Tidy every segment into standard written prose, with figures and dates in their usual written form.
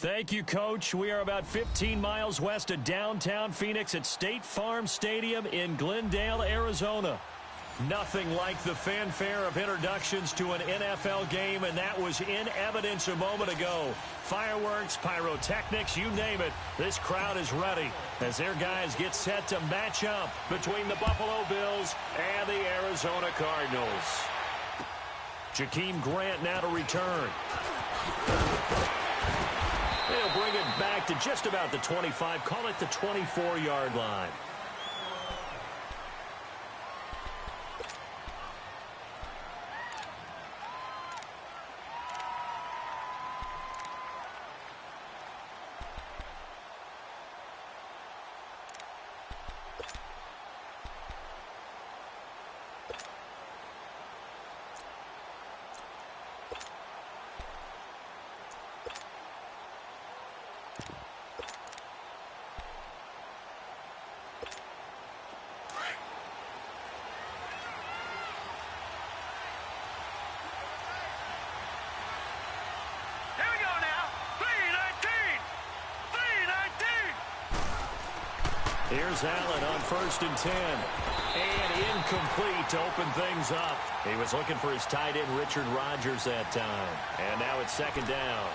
Thank you, Coach. We are about 15 miles west of downtown Phoenix at State Farm Stadium in Glendale, Arizona. Nothing like the fanfare of introductions to an NFL game, and that was in evidence a moment ago. Fireworks, pyrotechnics, you name it. This crowd is ready as their guys get set to match up between the Buffalo Bills and the Arizona Cardinals. Jakeem Grant now to return. They'll bring it back to just about the 25, call it the 24-yard line. Here's Allen on 1st and 10. And incomplete to open things up. He was looking for his tight end, Richard Rodgers, that time. And now it's 2nd down.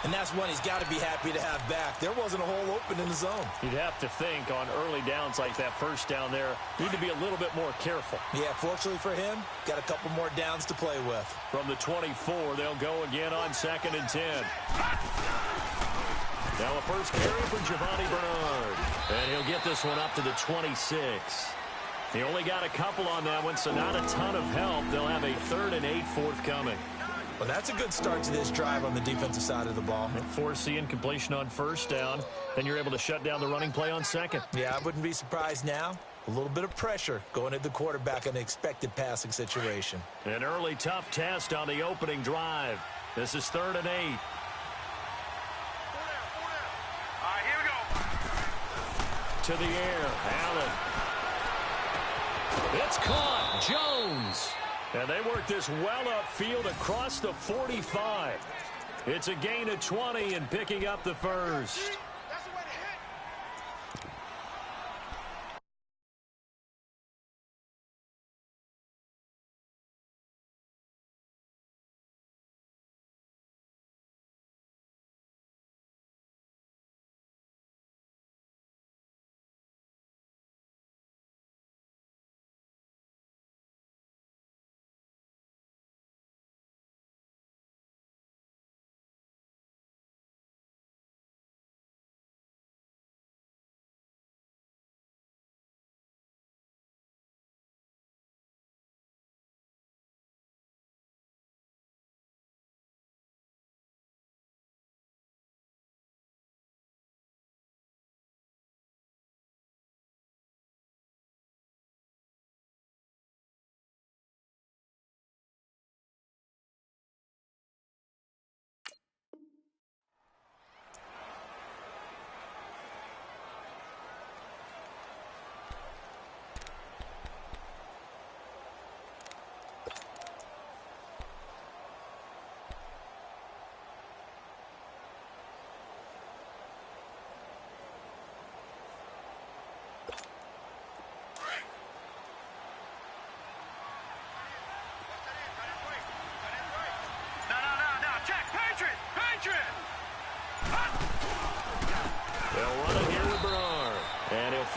And that's one he's got to be happy to have back. There wasn't a hole open in the zone. You'd have to think on early downs like that 1st down there, need to be a little bit more careful. Yeah, fortunately for him, got a couple more downs to play with. From the 24, they'll go again on 2nd and 10. Now a first carry for Giovanni Bernard. And he'll get this one up to the 26. He only got a couple on that one, so not a ton of help. They'll have a 3rd and 8 forthcoming. Well, that's a good start to this drive on the defensive side of the ball. Force the incompletion on 1st down. Then you're able to shut down the running play on 2nd. Yeah, I wouldn't be surprised now. A little bit of pressure going at the quarterback in an expected passing situation. An early tough test on the opening drive. This is 3rd and 8. To the air, Allen. It's caught, Jones. And they work this well upfield across the 45. It's a gain of 20 and picking up the first.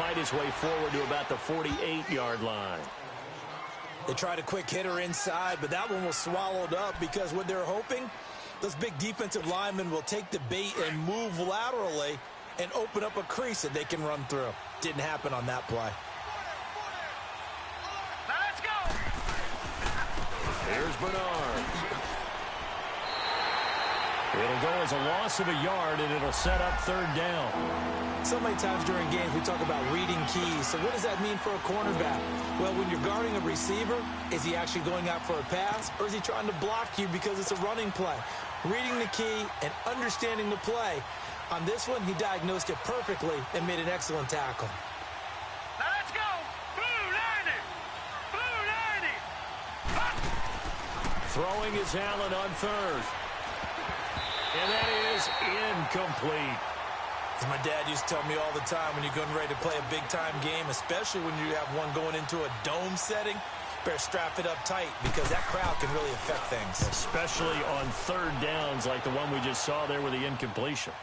fight his way forward to about the 48-yard line. They tried a quick hitter inside, but that one was swallowed up because what they're hoping, those big defensive linemen will take the bait and move laterally and open up a crease that they can run through. Didn't happen on that play. Let's go. Here's Bernard. It'll go as a loss of a yard, and it'll set up third down. So many times during games we talk about reading keys. So what does that mean for a cornerback? Well, when you're guarding a receiver, is he actually going out for a pass, or is he trying to block you because it's a running play? Reading the key and understanding the play. On this one, he diagnosed it perfectly and made an excellent tackle. Let's go. Blue 90. Blue 90. Throwing is Allen on third. And that is incomplete. As my dad used to tell me all the time, when you're getting ready to play a big-time game, especially when you have one going into a dome setting, better strap it up tight because that crowd can really affect things. Especially on third downs like the one we just saw there with the incompletion.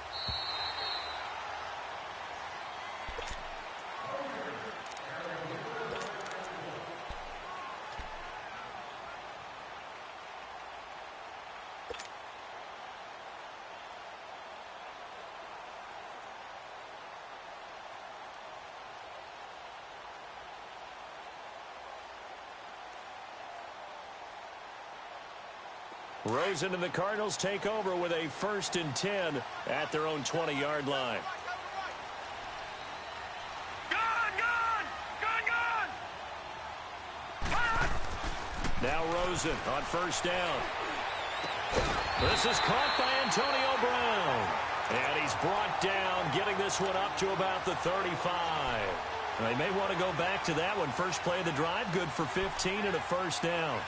Rosen and the Cardinals take over with a 1st and 10 at their own 20-yard line. Now Rosen on 1st down. This is caught by Antonio Brown. And he's brought down, getting this one up to about the 35. And they may want to go back to that one. First play of the drive, good for 15 and a 1st down.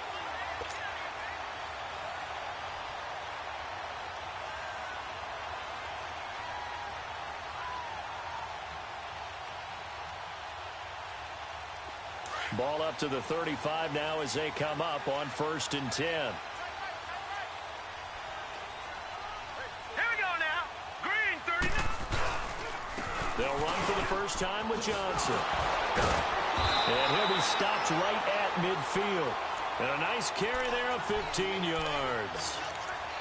Ball up to the 35 now as they come up on 1st and 10. Here we go now. Green 39. They'll run for the first time with Johnson. And he'll be stopped right at midfield. And a nice carry there of 15 yards.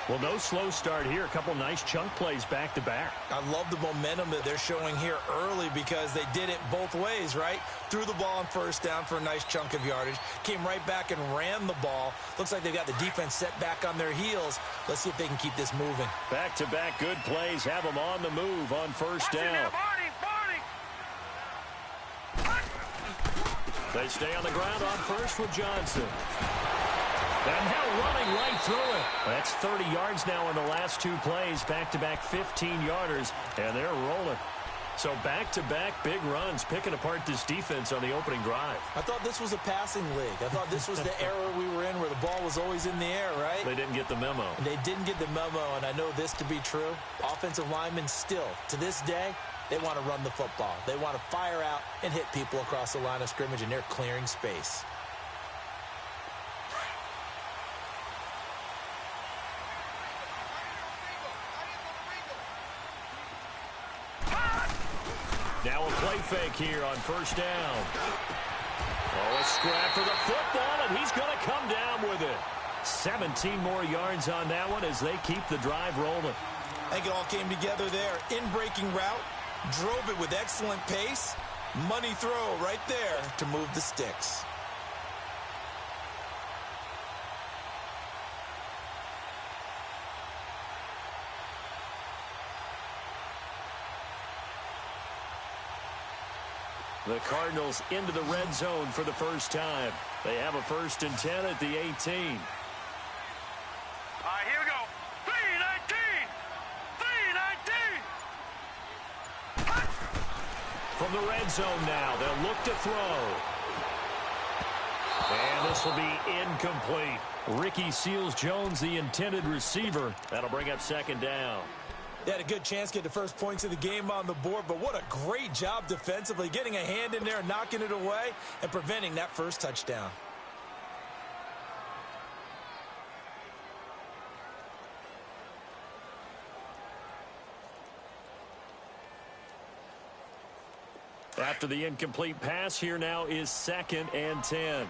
Well, no slow start here. A couple nice chunk plays back-to-back. I love the momentum that they're showing here early because they did it both ways, right? Threw the ball on 1st down for a nice chunk of yardage. Came right back and ran the ball. Looks like they've got the defense set back on their heels. Let's see if they can keep this moving. Back-to-back good plays. Have them on the move on 1st down. They stay on the ground on 1st with Johnson. And now running right through it. That's 30 yards now in the last 2 plays. Back-to-back 15-yarders, and they're rolling. So back-to-back big runs, picking apart this defense on the opening drive. I thought this was a passing league. I thought this was the era we were in where the ball was always in the air, right? They didn't get the memo. They didn't get the memo, and I know this to be true. Offensive linemen still, to this day, they want to run the football. They want to fire out and hit people across the line of scrimmage, and they're clearing space. Now a play fake here on 1st down. Oh, a scrap for the football, and he's going to come down with it. 17 more yards on that one as they keep the drive rolling. I think it all came together there. In-breaking route, drove it with excellent pace. Money throw right there to move the sticks. The Cardinals into the red zone for the first time. They have a 1st and 10 at the 18. All right, here we go. 3-19. 3-19. From the red zone now, they'll look to throw. And this will be incomplete. Ricky Seals-Jones, the intended receiver. That'll bring up 2nd down. They had a good chance to get the first points of the game on the board, but what a great job defensively, getting a hand in there, knocking it away, and preventing that first touchdown. After the incomplete pass, here now is 2nd and 10.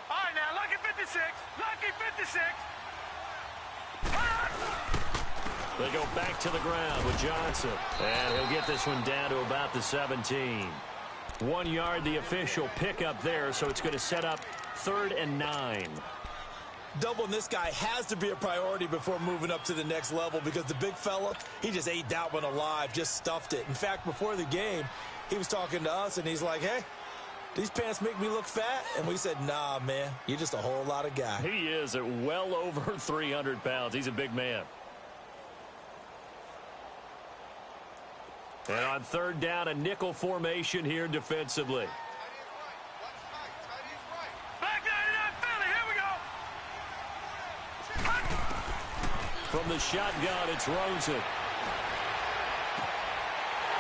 All right, now, lucky 56. Lucky 56. They go back to the ground with Johnson. And he'll get this one down to about the 17. 1 yard, the official pickup there, so it's going to set up 3rd and 9. Doubling this guy has to be a priority before moving up to the next level because the big fella, he just ate that one alive, just stuffed it. In fact, before the game, he was talking to us, and he's like, hey, these pants make me look fat? And we said, nah, man, you're just a whole lot of guy. He is at well over 300 pounds. He's a big man. And on 3rd down, a nickel formation here defensively. Back 99 Philly, here we go. From the shotgun, it's Rosen.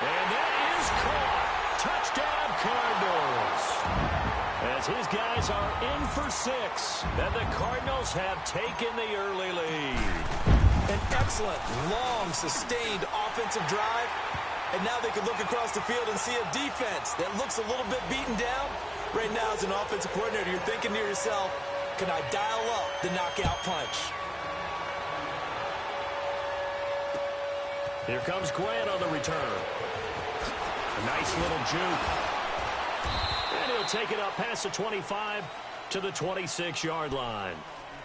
And that is caught. Touchdown, Cardinals. As his guys are in for 6. And the Cardinals have taken the early lead. An excellent, long, sustained offensive drive. And now they can look across the field and see a defense that looks a little bit beaten down. Right now, as an offensive coordinator, you're thinking to yourself, can I dial up the knockout punch? Here comes Grant on the return. A nice little juke. And he'll take it up past the 25 to the 26-yard line.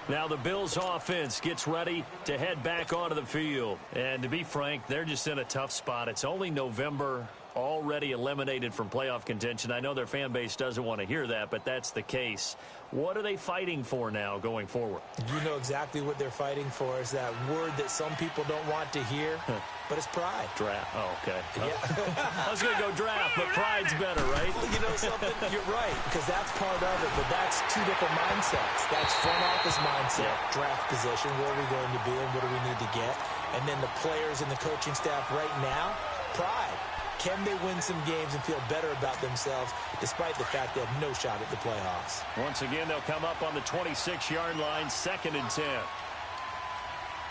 Now the Bills offense gets ready to head back onto the field. And to be frank, they're just in a tough spot. It's only November, already eliminated from playoff contention. I know their fan base doesn't want to hear that, but that's the case. What are they fighting for now going forward? You know exactly what they're fighting for is that word that some people don't want to hear, but it's pride. Draft. Oh, okay. Yeah. I was going to go draft, but pride's better, right? You know something? You're right, because that's part of it, but that's two different mindsets. That's front office mindset, draft position, where are we going to be and what do we need to get? And then the players and the coaching staff right now, pride. Can they win some games and feel better about themselves despite the fact they have no shot at the playoffs? Once again, they'll come up on the 26-yard line, 2nd and 10.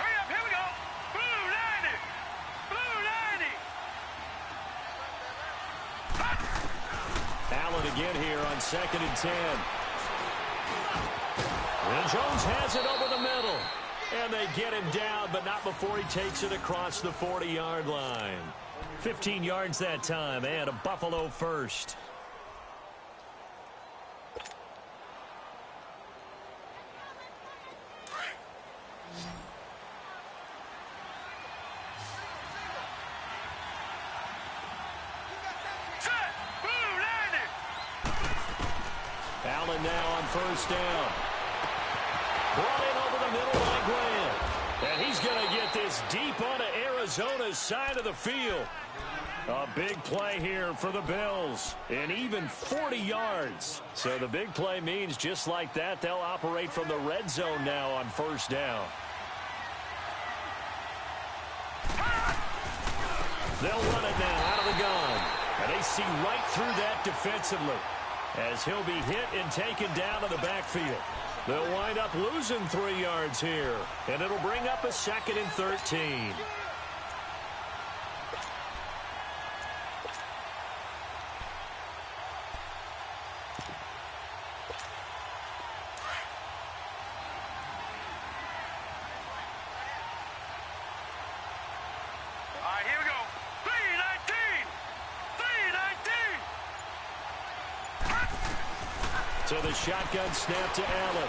Hurry up, here we go. Blue 90. Blue 90. Allen again here on 2nd and 10. And Jones has it over the middle. And they get him down, but not before he takes it across the 40-yard line. 15 yards that time, and a Buffalo first. Set. Blue 90. Allen now on 1st down. Brought in over the middle by Grant. And he's going to get this deep onto Arizona's side of the field. A big play here for the Bills. And even 40 yards. So the big play means just like that, they'll operate from the red zone now on 1st down. They'll run it now out of the gun. And they see right through that defensively. As he'll be hit and taken down to the backfield. They'll wind up losing 3 yards here. And it'll bring up a 2nd and 13. All right, here we go. 319. 319. So the shotgun snap to Allen.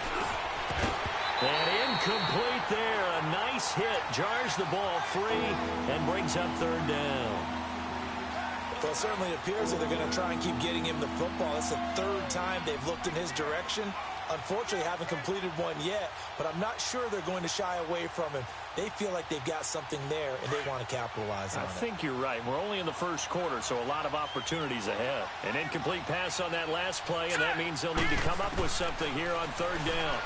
And incomplete there. A nice hit. Jars the ball free and brings up 3rd down. Well, it certainly appears that they're going to try and keep getting him the football. It's the 3rd time they've looked in his direction. Unfortunately, haven't completed one yet, but I'm not sure they're going to shy away from him. They feel like they've got something there, and they want to capitalize on it. I think you're right. We're only in the 1st quarter, so a lot of opportunities ahead. An incomplete pass on that last play, and that means they'll need to come up with something here on 3rd down.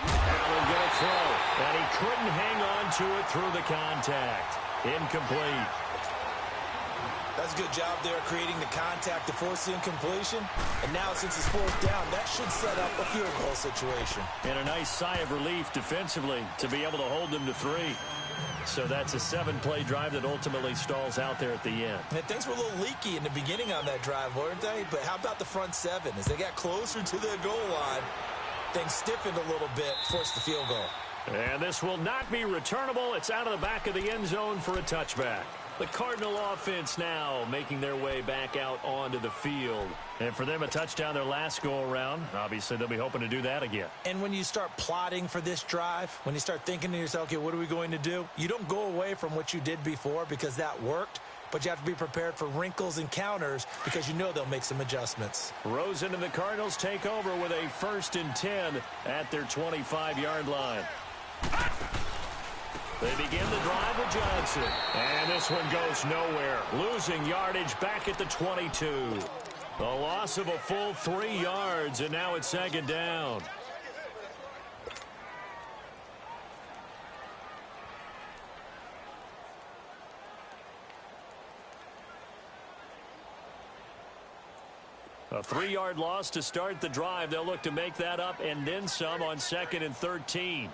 Allen going to throw, and he couldn't hang on to it through the contact. Incomplete. That's a good job there creating the contact to force the incompletion. And now since it's 4th down, that should set up a field goal situation. And a nice sigh of relief defensively to be able to hold them to 3. So that's a 7-play drive that ultimately stalls out there at the end. And things were a little leaky in the beginning on that drive, weren't they? But how about the front 7? As they got closer to the goal line, things stiffened a little bit, forced the field goal. And this will not be returnable. It's out of the back of the end zone for a touchback. The Cardinal offense now making their way back out onto the field. And for them, a touchdown their last go-around. Obviously, they'll be hoping to do that again. And when you start plotting for this drive, when you start thinking to yourself, okay, what are we going to do? You don't go away from what you did before because that worked, but you have to be prepared for wrinkles and counters because you know they'll make some adjustments. Rosen and the Cardinals take over with a 1st and 10 at their 25-yard line. They begin the drive with Johnson. And this one goes nowhere. Losing yardage back at the 22. A loss of a full 3 yards, and now it's 2nd down. A 3-yard loss to start the drive. They'll look to make that up and then some on 2nd and 13.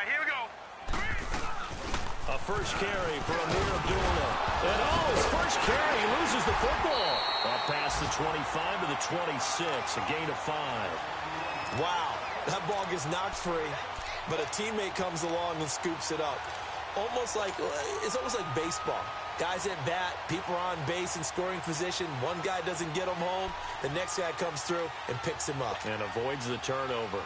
Here we go. A first carry for Amir Abdullah. And his first carry, he loses the football. Up past the 25 to the 26, a gain of 5. Wow, that ball gets knocked free, but a teammate comes along and scoops it up. It's almost like baseball. Guys at bat, people are on base in scoring position. One guy doesn't get him home. The next guy comes through and picks him up. And avoids the turnover.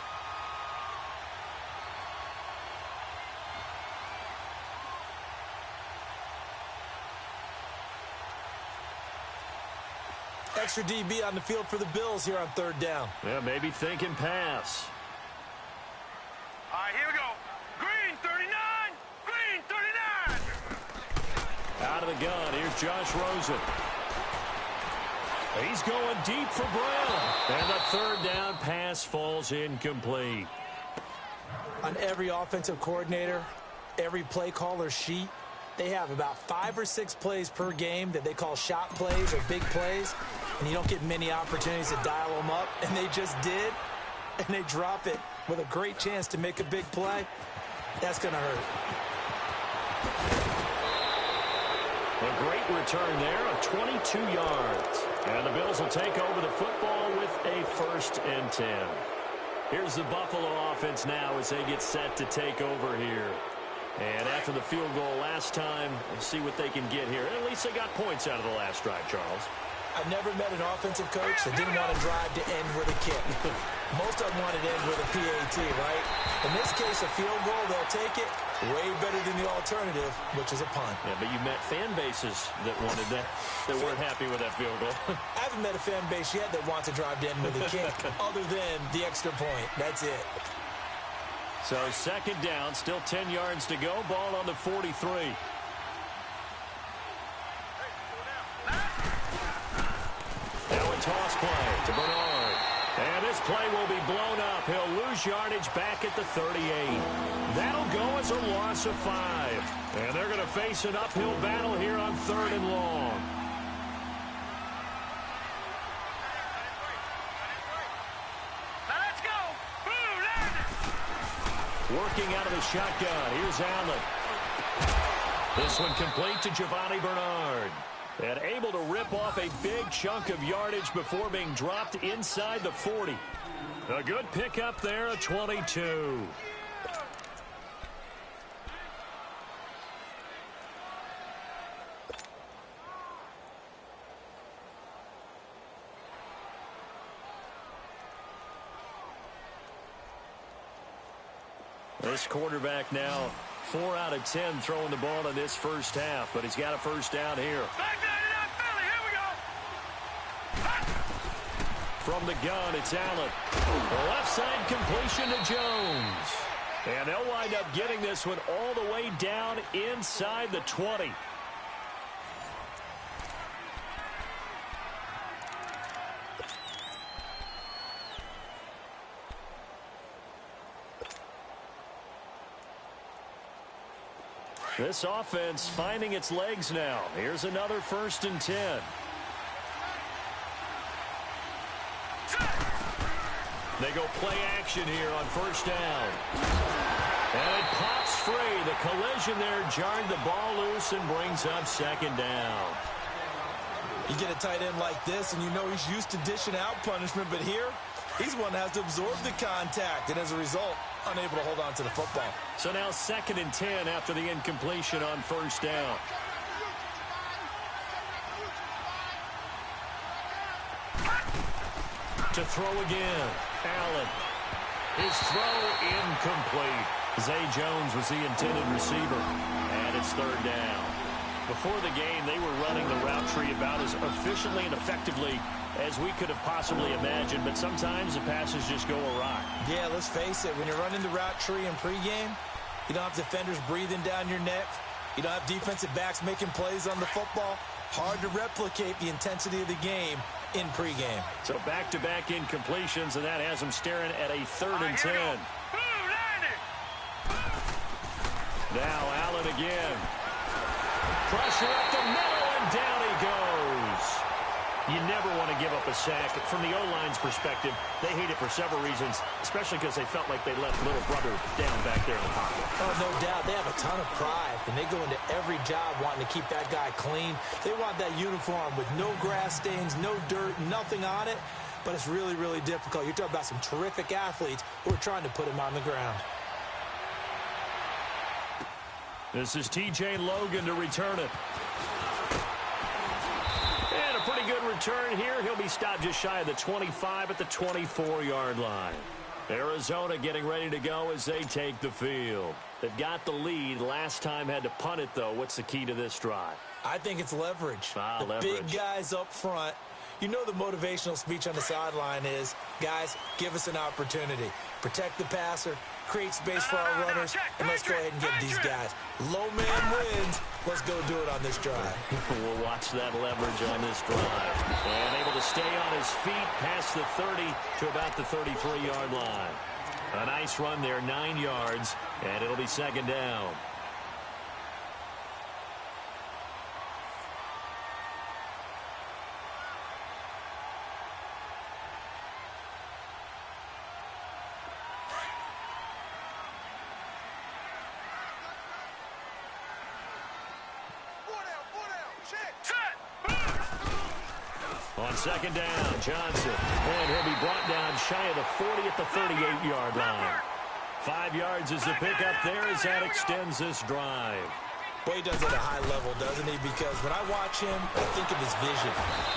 Extra DB on the field for the Bills here on 3rd down. Yeah, maybe thinking pass. Here we go. Green 39. Green 39. Out of the gun, here's Josh Rosen. He's going deep for Brown. And the 3rd down pass falls incomplete. On every offensive coordinator, every play caller sheet, they have about 5 or 6 plays per game that they call shot plays or big plays, and you don't get many opportunities to dial them up, and they just did, and they drop it with a great chance to make a big play. That's going to hurt. A great return there of 22 yards. And the Bills will take over the football with a 1st and 10. Here's the Buffalo offense now as they get set to take over here. And after the field goal last time, we'll see what they can get here. At least they got points out of the last drive, Charles. I've never met an offensive coach that didn't want to drive to end with a kick. Most of them want to end with a PAT, right? In this case, a field goal, they'll take it. Way better than the alternative, which is a punt. Yeah, but you met fan bases that wanted that, that weren't happy with that field goal. I haven't met a fan base yet that wants to drive to end with a kick, other than the extra point. That's it. So 2nd down, still 10 yards to go. Ball on the 43. Now a toss play to Bernard. And this play will be blown up. He'll lose yardage back at the 38. That'll go as a loss of 5. And they're going to face an uphill battle here on 3rd and long. Let's go. Boo, landed. Working out of the shotgun. Here's Allen. This one complete to Giovanni Bernard. And able to rip off a big chunk of yardage before being dropped inside the 40. A good pickup there, a 22. This quarterback now 4 out of 10 throwing the ball in this first half, but he's got a 1st down here. Back down to that Philly. Here we go. From the gun, it's Allen. The left side completion to Jones. And they'll wind up getting this one all the way down inside the 20. This offense finding its legs now. Here's another 1st and 10. They go play action here on first down. And it pops free. The collision there jarred the ball loose and brings up second down. You get a tight end like this, and you know he's used to dishing out punishment, but here, he's one that has to absorb the contact, and as a result, unable to hold on to the football. So now 2nd and 10 after the incompletion on first down. To throw again. Allen. His throw incomplete. Zay Jones was the intended receiver. And it's 3rd down. Before the game, they were running the route tree about as efficiently and effectively as we could have possibly imagined, but sometimes the passes just go awry. Yeah, let's face it, when you're running the route tree in pregame, you don't have defenders breathing down your neck. You don't have defensive backs making plays on the football. Hard to replicate the intensity of the game in pregame. So back-to-back incompletions, and that has them staring at a 3rd and 10. Now Allen again. Pressure up the middle, and down he goes. You never want to give up a sack. From the O-line's perspective, they hate it for several reasons, especially because they felt like they left little brother down back there in the pocket. Oh, no doubt. They have a ton of pride, and they go into every job wanting to keep that guy clean. They want that uniform with no grass stains, no dirt, nothing on it, but it's really, really difficult. You're talking about some terrific athletes who are trying to put him on the ground. This is T.J. Logan to return it. And a pretty good return here. He'll be stopped just shy of the 25 at the 24-yard line. Arizona getting ready to go as they take the field. They've got the lead. Last time had to punt it, though. What's the key to this drive? I think it's leverage. The leverage. Big guys up front. You know the motivational speech on the sideline is, guys, give us an opportunity. Protect the passer, create space for our runners, and let's go ahead and get these guys. Low man wins. Let's go do it on this drive. We'll watch that leverage on this drive. And able to stay on his feet past the 30 to about the 33-yard line. A nice run there, 9 yards, and it'll be 2nd down. On 2nd down, Johnson. And he'll be brought down shy of the 40 at the 38-yard line. 5 yards is the pickup there as that extends this drive. Well, he does it at a high level, doesn't he? Because when I watch him, I think of his vision.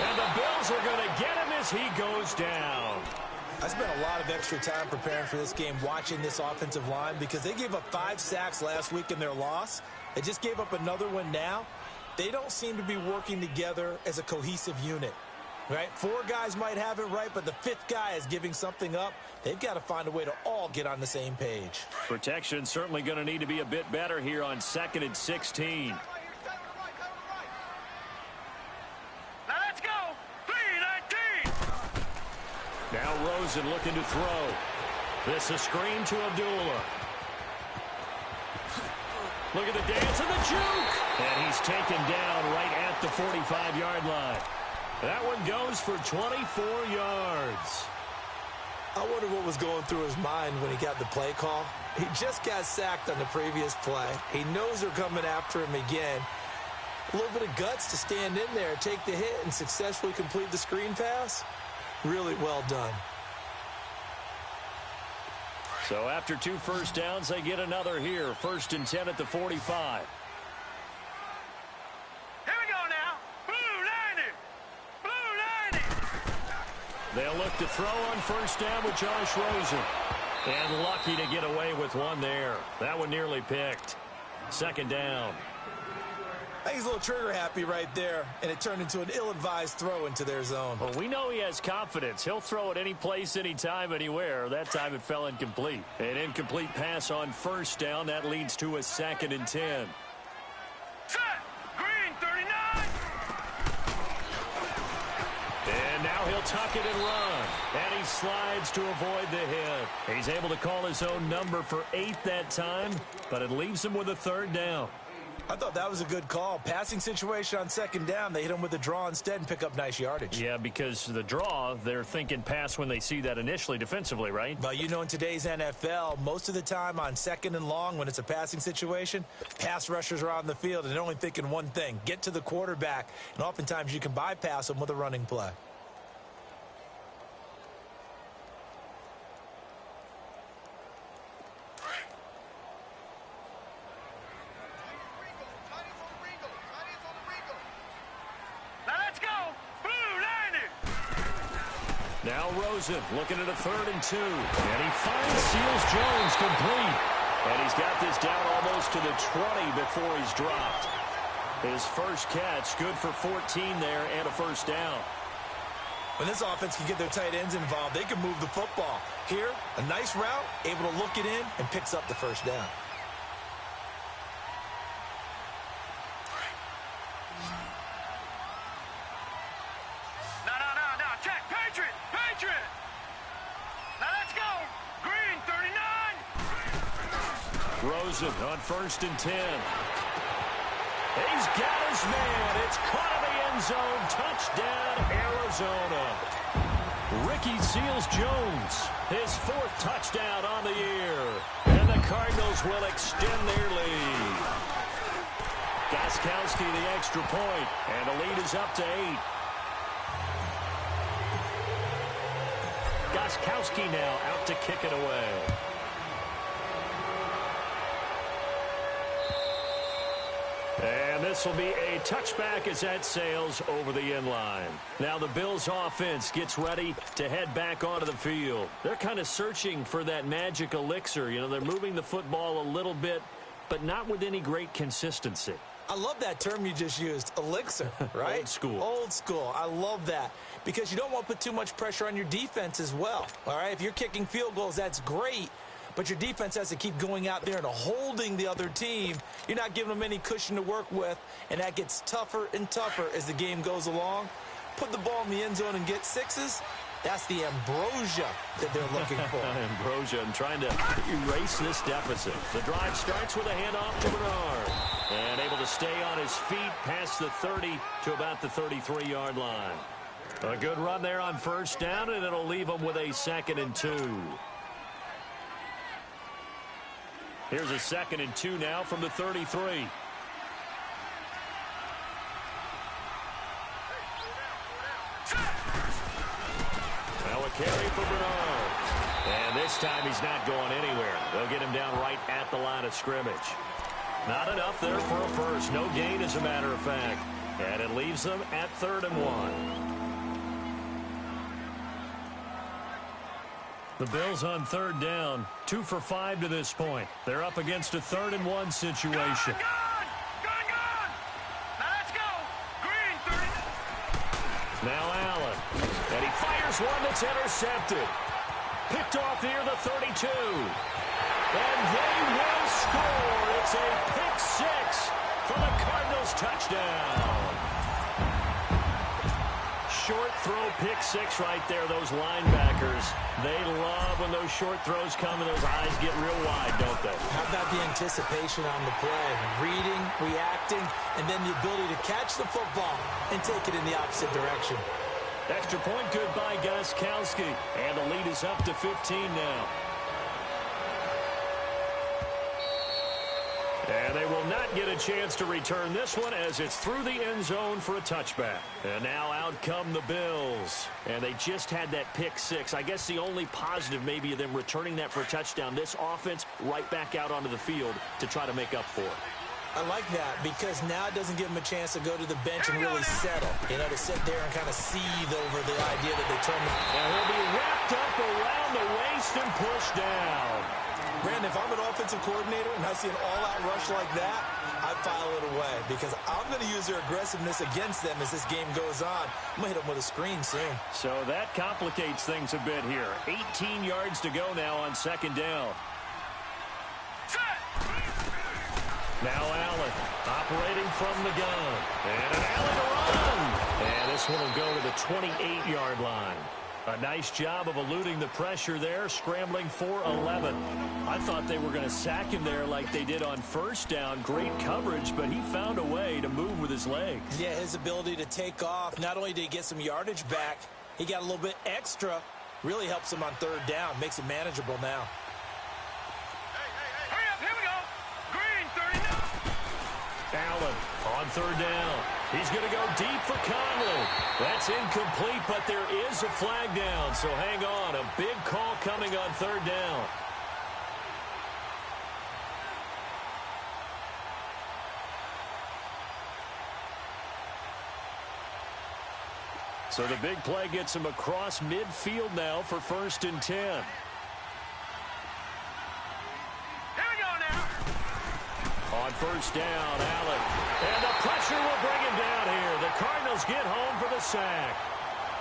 And the Bills are going to get him as he goes down. I spent a lot of extra time preparing for this game, watching this offensive line, because they gave up 5 sacks last week in their loss. They just gave up another one now. They don't seem to be working together as a cohesive unit. Right? 4 guys might have it right, but the 5th guy is giving something up. They've got to find a way to all get on the same page. Protection certainly going to need to be a bit better here on 2nd and 16. Now let's go. 3-19. Now Rosen looking to throw. This a screen to Abdullah. Look at the dance and the juke. And he's taken down right at the 45-yard line. That one goes for 24 yards. I wonder what was going through his mind when he got the play call. He just got sacked on the previous play. He knows they're coming after him again. A little bit of guts to stand in there, take the hit, and successfully complete the screen pass. Really well done. So after 2 first downs, they get another here. 1st and 10 at the 45. They'll look to throw on first down with Josh Rosen. And lucky to get away with one there. That one nearly picked. 2nd down. I think he's a little trigger happy right there, and it turned into an ill-advised throw into their zone. Well, we know he has confidence. He'll throw it any place, anytime, anywhere. That time it fell incomplete. An incomplete pass on first down. That leads to a 2nd and 10. Set. Green 39. And now he'll tuck it and run. And he slides to avoid the hit. He's able to call his own number for 8 that time, but it leaves him with a 3rd down. I thought that was a good call. Passing situation on second down. They hit him with a draw instead and pick up nice yardage. Yeah, because the draw, they're thinking pass when they see that initially defensively, right? But you know, in today's NFL, most of the time on second and long, when it's a passing situation, pass rushers are on the field and they're only thinking one thing: get to the quarterback. And oftentimes you can bypass them with a running play. Now Rosen looking at a 3rd and 2. And he finds Seals-Jones complete. And he's got this down almost to the 20 before he's dropped. His first catch, good for 14 there and a first down. When this offense can get their tight ends involved, they can move the football. Here, a nice route, able to look it in, and picks up the first down. Rosen on 1st and 10. He's got his man. It's caught in the end zone. Touchdown, Arizona. Ricky Seals-Jones, his 4th touchdown on the year. And the Cardinals will extend their lead. Gostkowski the extra point, and the lead is up to 8. Gostkowski now out to kick it away. And this will be a touchback as that sails over the end line. Now the Bills offense gets ready to head back onto the field. They're kind of searching for that magic elixir. You know, they're moving the football a little bit, but not with any great consistency. I love that term you just used, elixir, right? Old school. Old school. I love that because you don't want to put too much pressure on your defense as well. All right, if you're kicking field goals, that's great. But your defense has to keep going out there and holding the other team. You're not giving them any cushion to work with, and that gets tougher and tougher as the game goes along. Put the ball in the end zone and get 6s. That's the ambrosia that they're looking for. Ambrosia and trying to erase this deficit. The drive starts with a handoff to Bernard. And able to stay on his feet past the 30 to about the 33-yard line. A good run there on 1st down, and it'll leave them with a 2nd and 2. Here's a 2nd and 2 now from the 33. Now a carry for Bernard. And this time he's not going anywhere. They'll get him down right at the line of scrimmage. Not enough there for a first. No gain, as a matter of fact. And it leaves them at 3rd and 1. The Bills on 3rd down, 2 for 5 to this point. They're up against a 3rd and 1 situation. Gone! Now let's go! Green, 30. Now Allen. And he fires one that's intercepted. Picked off near the 32. And they will score. It's a pick 6 for the Cardinals touchdown. Short throw, pick 6 right there. Those linebackers, they love when those short throws come and those eyes get real wide, don't they? How about the anticipation on the play? Reading, reacting, and then the ability to catch the football and take it in the opposite direction. Extra point good by Gostkowski. And the lead is up to 15 now. And they will not get a chance to return this one as it's through the end zone for a touchback. And now out come the Bills. And they just had that pick 6. I guess the only positive maybe of them returning that for a touchdown. This offense right back out onto the field to try to make up for it. I like that because now it doesn't give them a chance to go to the bench and really settle. You know, to sit there and kind of seethe over the idea that they turn. And he'll be wrapped up around the waist and pushed down. Brandon, if I'm an offensive coordinator and I see an all-out rush like that, I file it away because I'm going to use their aggressiveness against them as this game goes on. I'm going to hit them with a screen soon. So that complicates things a bit here. 18 yards to go now on 2nd down. Now Allen operating from the gun. And an alley to run. And this one will go to the 28-yard line. A nice job of eluding the pressure there, scrambling for 11. I thought they were going to sack him there like they did on first down. Great coverage, but he found a way to move with his legs. Yeah, his ability to take off. Not only did he get some yardage back, he got a little bit extra. Really helps him on third down. Makes it manageable now. Hurry up, here we go. Green, 39. Allen on third down. He's going to go deep for Conley. That's incomplete, but there is a flag down, so hang on. A big call coming on third down. So the big play gets him across midfield now for 1st and 10. Here we go now. On first down, Allen. And the pressure will bring him down here. The Cardinals get home for the sack.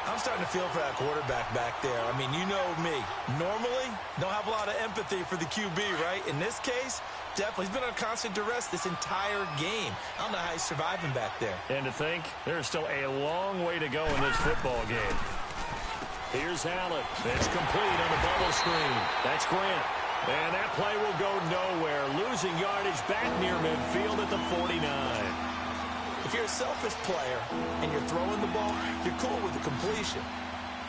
I'm starting to feel for that quarterback back there. I mean, you know me. Normally, don't have a lot of empathy for the QB, right? In this case, definitely. He's been on constant duress this entire game. I don't know how he's surviving back there. And to think, there's still a long way to go in this football game. Here's Allen. It's complete on the bubble screen. That's Grant. And that play will go nowhere. Losing yardage back near midfield at the 49. If you're a selfish player and you're throwing the ball, you're cool with the completion.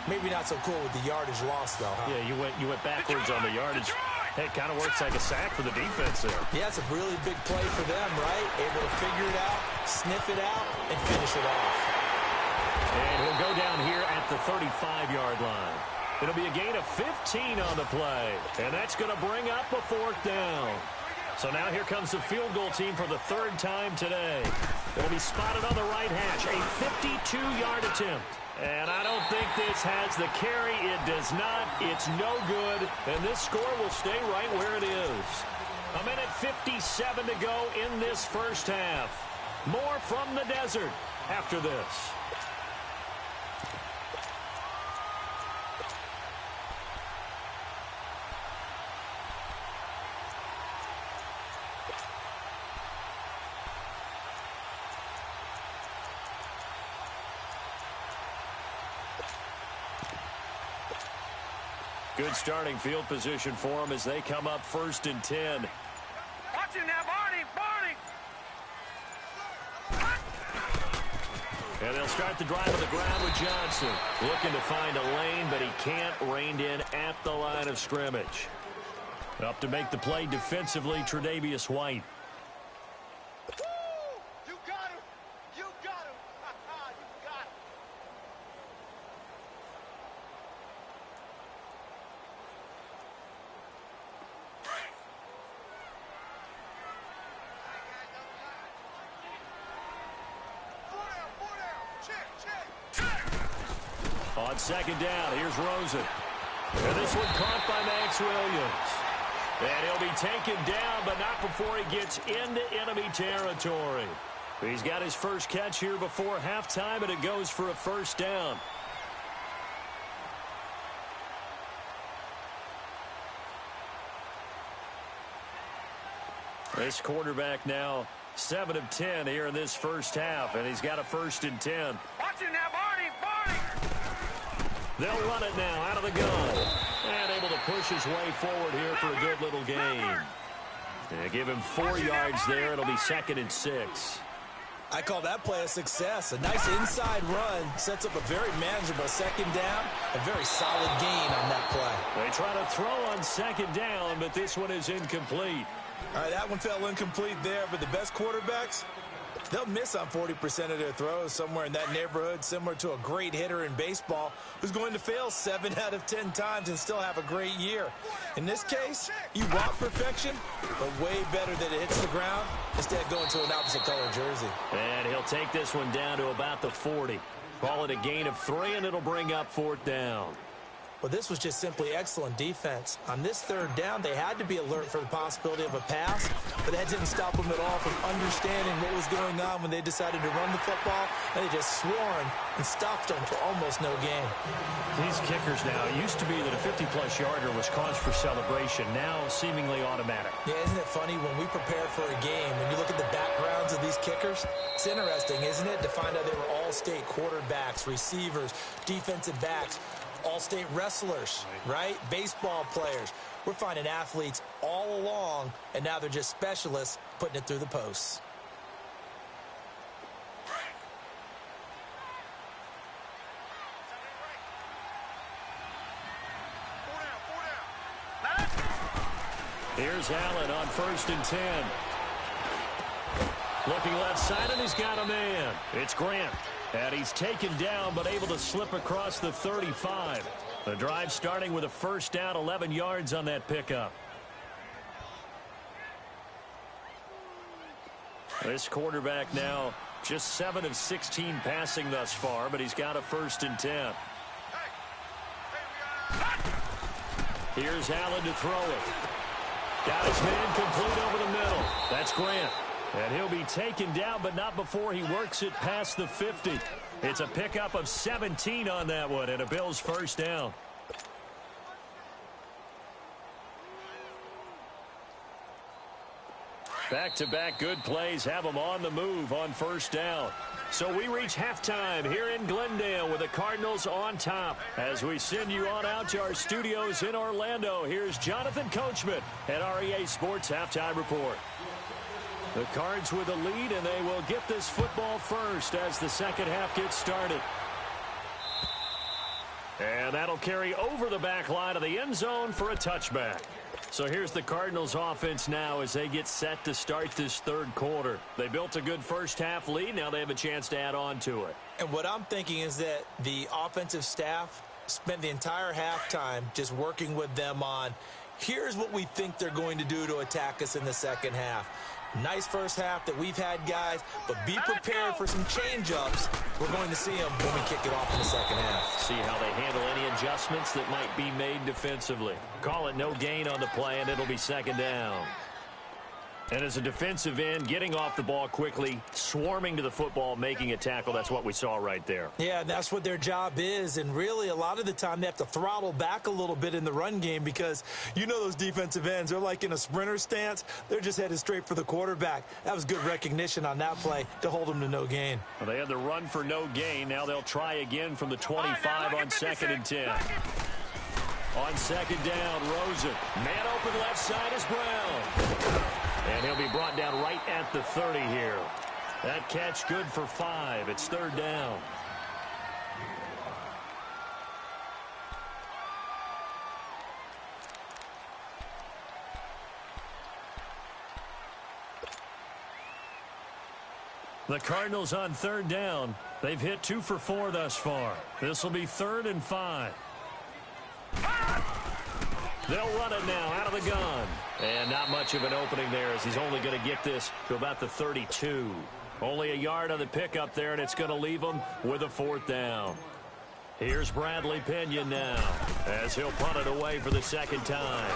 Maybe not so cool with the yardage loss, though, huh? Yeah, you went backwards on the yardage. Hey, it kind of works like a sack for the defense there. Yeah, it's a really big play for them, right? Able to figure it out, sniff it out, and finish it off. And he'll go down here at the 35-yard line. It'll be a gain of 15 on the play. And that's going to bring up a 4th down. So now here comes the field goal team for the 3rd time today. It'll be spotted on the right hash. A 52-yard attempt. And I don't think this has the carry. It does not. It's no good. And this score will stay right where it is. 1:57 to go in this first half. More from the desert after this. Good starting field position for them as they come up 1st and 10. Watch it now, Barney. And they'll start the drive on the ground with Johnson. Looking to find a lane, but he can't. Reined in at the line of scrimmage. Up to make the play defensively, Tre'Davious White. You got him. You got him. You got him. On 2nd down, here's Rosen. And this one caught by Max Williams. And he'll be taken down, but not before he gets into enemy territory. He's got his first catch here before halftime, and it goes for a 1st down. This quarterback now 7 of 10 here in this first half, and he's got a 1st and 10. Watch it now, Barney. They'll run it now out of the gun. And able to push his way forward here for a good little gain. They give him 4 yards there. It'll be 2nd and 6. I call that play a success. A nice inside run sets up a very manageable 2nd down. A very solid gain on that play. They try to throw on 2nd down, but this one is incomplete. All right, that one fell incomplete there, but the best quarterbacks, they'll miss on 40% of their throws, somewhere in that neighborhood, similar to a great hitter in baseball who's going to fail 7 out of 10 times and still have a great year. In this case, you want perfection, but way better that it hits the ground instead of going to an opposite color jersey. And he'll take this one down to about the 40. Call it a gain of 3, and it'll bring up 4th down. Well, this was just simply excellent defense. On this 3rd down, they had to be alert for the possibility of a pass, but that didn't stop them at all from understanding what was going on when they decided to run the football, and they just swarmed and stopped them for almost no gain. These kickers now, it used to be that a 50-plus yarder was cause for celebration, now seemingly automatic. Yeah, isn't it funny when we prepare for a game, when you look at the backgrounds of these kickers, it's interesting, isn't it, to find out they were all-state quarterbacks, receivers, defensive backs. All-state wrestlers, right? Baseball players. We're finding athletes all along, and now they're just specialists putting it through the posts. Here's Allen on 1st and 10. Looking left side, and he's got a man. It's Grant. And he's taken down, but able to slip across the 35. The drive starting with a first down, 11 yards on that pickup. This quarterback now just 7 of 16 passing thus far, but he's got a 1st and 10. Here's Allen to throw it. Got his man complete over the middle. That's Grant. And he'll be taken down, but not before he works it past the 50. It's a pickup of 17 on that one, and a Bills first down. Back-to-back good plays have them on the move on first down. So we reach halftime here in Glendale with the Cardinals on top. As we send you on out to our studios in Orlando, here's Jonathan Coachman at REA Sports Halftime Report. The Cards with a lead, and they will get this football first as the second half gets started. And that'll carry over the back line of the end zone for a touchback. So here's the Cardinals offense now as they get set to start this third quarter. They built a good first half lead. Now they have a chance to add on to it. And what I'm thinking is that the offensive staff spent the entire halftime just working with them on, here's what we think they're going to do to attack us in the second half. Nice first half that we've had, guys, but be prepared for some change-ups. We're going to see them when we kick it off in the second half. See how they handle any adjustments that might be made defensively. Call it no gain on the play, and it'll be second down. And as a defensive end, getting off the ball quickly, swarming to the football, making a tackle, that's what we saw right there. Yeah, that's what their job is, and really a lot of the time they have to throttle back a little bit in the run game because you know those defensive ends, they're like in a sprinter stance. They're just headed straight for the quarterback. That was good recognition on that play to hold them to no gain. Well, they had the run for no gain. Now they'll try again from the 25 on 2nd and 10. On second down, Rosen. Man open left side is Brown. And he'll be brought down right at the 30 here. That catch good for 5. It's third down. The Cardinals on third down. They've hit 2 for 4 thus far. This will be 3rd and 5. They'll run it now out of the gun. And not much of an opening there as he's only going to get this to about the 32. Only a yard on the pickup there, and it's going to leave him with a 4th down. Here's Bradley Pinion now as he'll punt it away for the second time.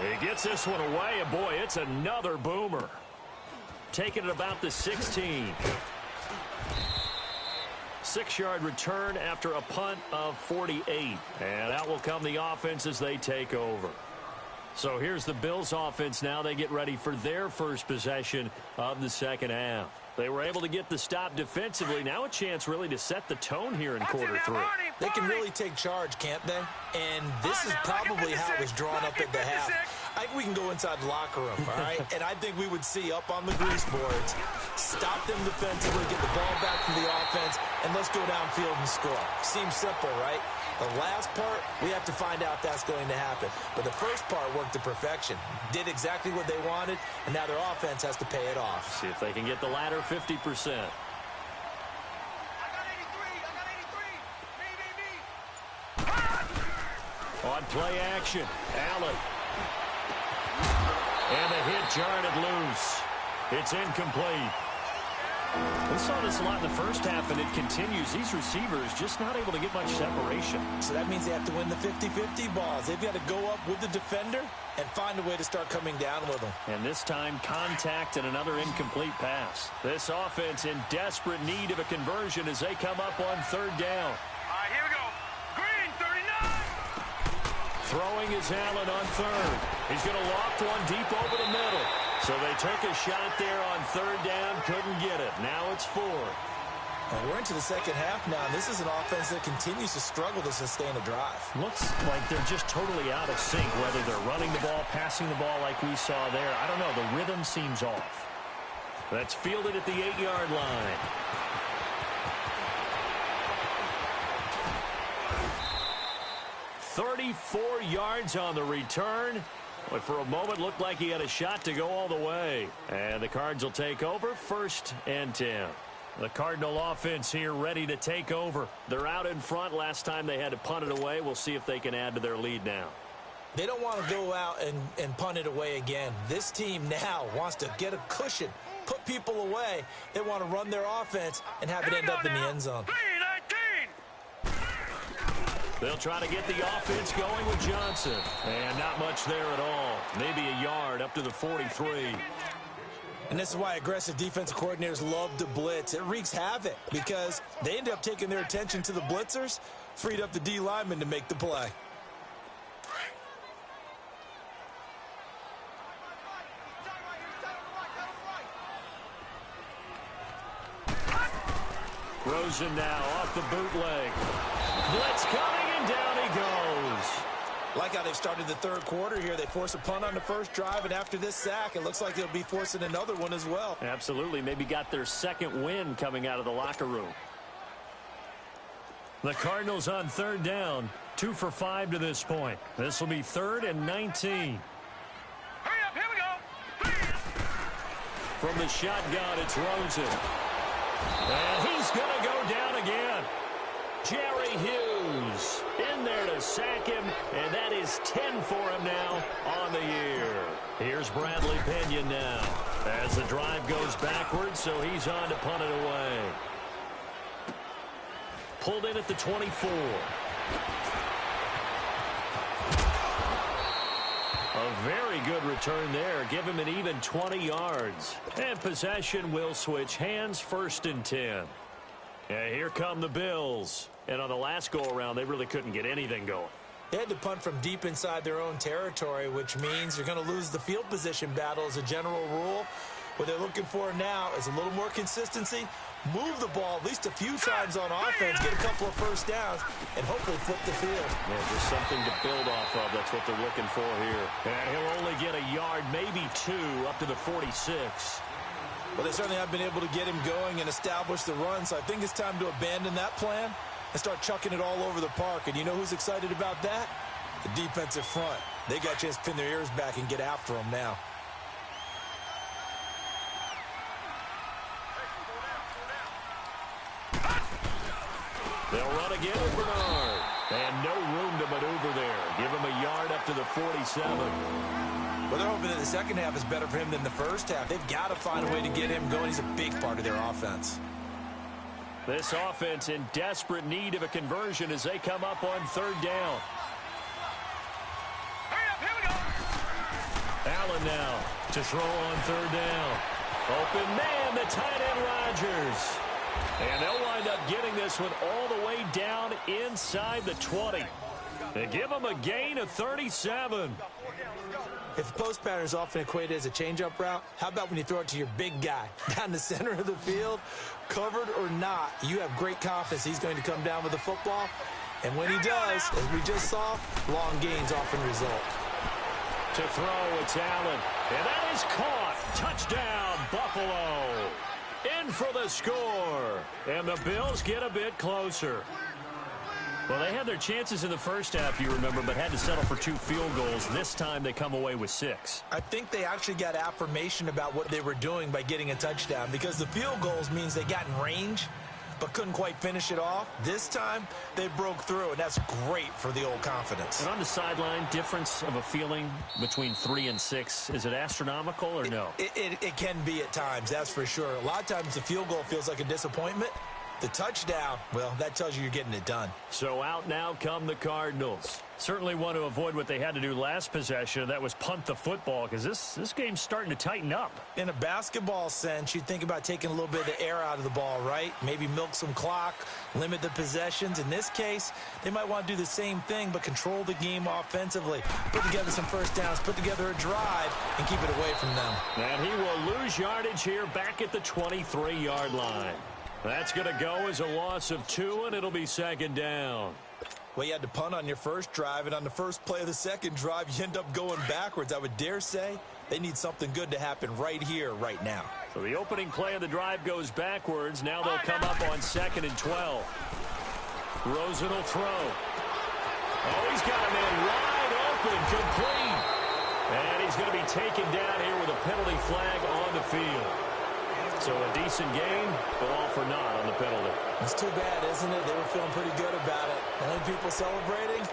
He gets this one away, and boy, it's another boomer. Taking it about the 16. 6-yard return after a punt of 48. And out will come the offense as they take over. So here's the Bills offense now. They get ready for their first possession of the second half. They were able to get the stop defensively. Now a chance really to set the tone here in quarter 3. They can really take charge, can't they? And this is probably how it was drawn up at the half. I think we can go inside the locker room, all right? And I think we would see up on the grease boards, stop them defensively, get the ball back from the offense, and let's go downfield and score. Seems simple, right? The last part, we have to find out if that's going to happen. But the first part worked to perfection. Did exactly what they wanted, and now their offense has to pay it off. See if they can get the latter 50%. On play action, Allen. And the hit jarred it loose. It's incomplete. We saw this a lot in the first half, and it continues. These receivers just not able to get much separation. So that means they have to win the 50-50 balls. They've got to go up with the defender and find a way to start coming down with them. And this time, contact and another incomplete pass. This offense in desperate need of a conversion as they come up on third down. All right, here we go. Green, 39. Throwing is Allen on third. He's going to loft one deep over the middle. So they took a shot there on third down, couldn't get it. Now it's 4th. And we're into the second half now, and this is an offense that continues to struggle to sustain a drive. Looks like they're just totally out of sync, whether they're running the ball, passing the ball like we saw there. I don't know. The rhythm seems off. That's fielded at the 8-yard line. "34 yards on the return. But for a moment, looked like he had a shot to go all the way. And the Cards will take over 1st and 10. The Cardinal offense here ready to take over. They're out in front. Last time they had to punt it away. We'll see if they can add to their lead now. They don't want to go out and punt it away again. This team now wants to get a cushion, put people away. They want to run their offense and have it end up in the end zone. 3-19. They'll try to get the offense going with Johnson. And not much there at all. Maybe a yard up to the 43. And this is why aggressive defensive coordinators love to blitz. It wreaks havoc because they end up taking their attention to the blitzers, freed up the D lineman to make the play. Rosen now off the bootleg. Blitz coming, and down he goes. Like how they've started the third quarter here. They force a punt on the first drive, and after this sack, it looks like they'll be forcing another one as well. Absolutely. Maybe got their second win coming out of the locker room. The Cardinals on 3rd down. 2 for 5 to this point. This will be 3rd and 19. Hurry up, here we go. From the shotgun, it's Rosen. And he's going to go down again. Jerry Hughes in there to sack him, and that is 10 for him now on the year. Here's Bradley Pinion now as the drive goes backwards, so he's on to punt it away. Pulled in at the 24. A very good return there. Give him an even 20 yards. And possession will switch hands, 1st and 10. And here come the Bills. And on the last go-around, they really couldn't get anything going. They had to punt from deep inside their own territory, which means you're going to lose the field position battle as a general rule. What they're looking for now is a little more consistency, move the ball at least a few times on offense, get a couple of first downs, and hopefully flip the field. Yeah, just something to build off of. That's what they're looking for here. And he'll only get a yard, maybe 2, up to the 46. Well, they certainly have been able to get him going and establish the run, so I think it's time to abandon that plan and start chucking it all over the park. And you know who's excited about that? The defensive front. They got a chance to pin their ears back and get after him now. They'll run again with Bernard. And no room to maneuver there. Give him a yard up to the 47. Well, they're hoping that the second half is better for him than the first half. They've got to find a way to get him going. He's a big part of their offense. This offense in desperate need of a conversion as they come up on 3rd down. Hurry up, here we go. Allen now to throw on 3rd down. Open man, the tight end Rodgers. And they'll wind up getting this one all the way down inside the 20. They give them a gain of 37. If the post pattern is often equated as a change-up route, how about when you throw it to your big guy down the center of the field? Covered or not, you have great confidence he's going to come down with the football. And when he does, as we just saw, long gains often result. To throw, it's Allen. And that is caught. Touchdown, Buffalo. In for the score. And the Bills get a bit closer. Well, they had their chances in the first half, you remember, but had to settle for 2 field goals. This time they come away with 6. I think they actually got affirmation about what they were doing by getting a touchdown, because the field goals means they got in range but couldn't quite finish it off. This time they broke through, and that's great for the old confidence. And on the sideline, difference of a feeling between 3 and 6, is it astronomical or no? It can be at times, that's for sure. A lot of times the field goal feels like a disappointment. The touchdown, well, that tells you you're getting it done. So out now come the Cardinals. Certainly want to avoid what they had to do last possession. That was punt the football, because this game's starting to tighten up. In a basketball sense, you think about taking a little bit of the air out of the ball, right? Maybe milk some clock, limit the possessions. In this case, they might want to do the same thing, but control the game offensively. Put together some first downs, put together a drive, and keep it away from them. And he will lose yardage here back at the 23-yard line. That's going to go as a loss of 2, and it'll be second down. Well, you had to punt on your first drive, and on the first play of the second drive, you end up going backwards. I would dare say they need something good to happen right here, right now. So the opening play of the drive goes backwards. Now they'll come up on 2nd and 12. Rosen will throw. Oh, he's got a man wide open, complete. And he's going to be taken down here with a penalty flag on the field. So a decent gain, but all for naught on the penalty. It's too bad, isn't it? They were feeling pretty good about it. The only people celebrating,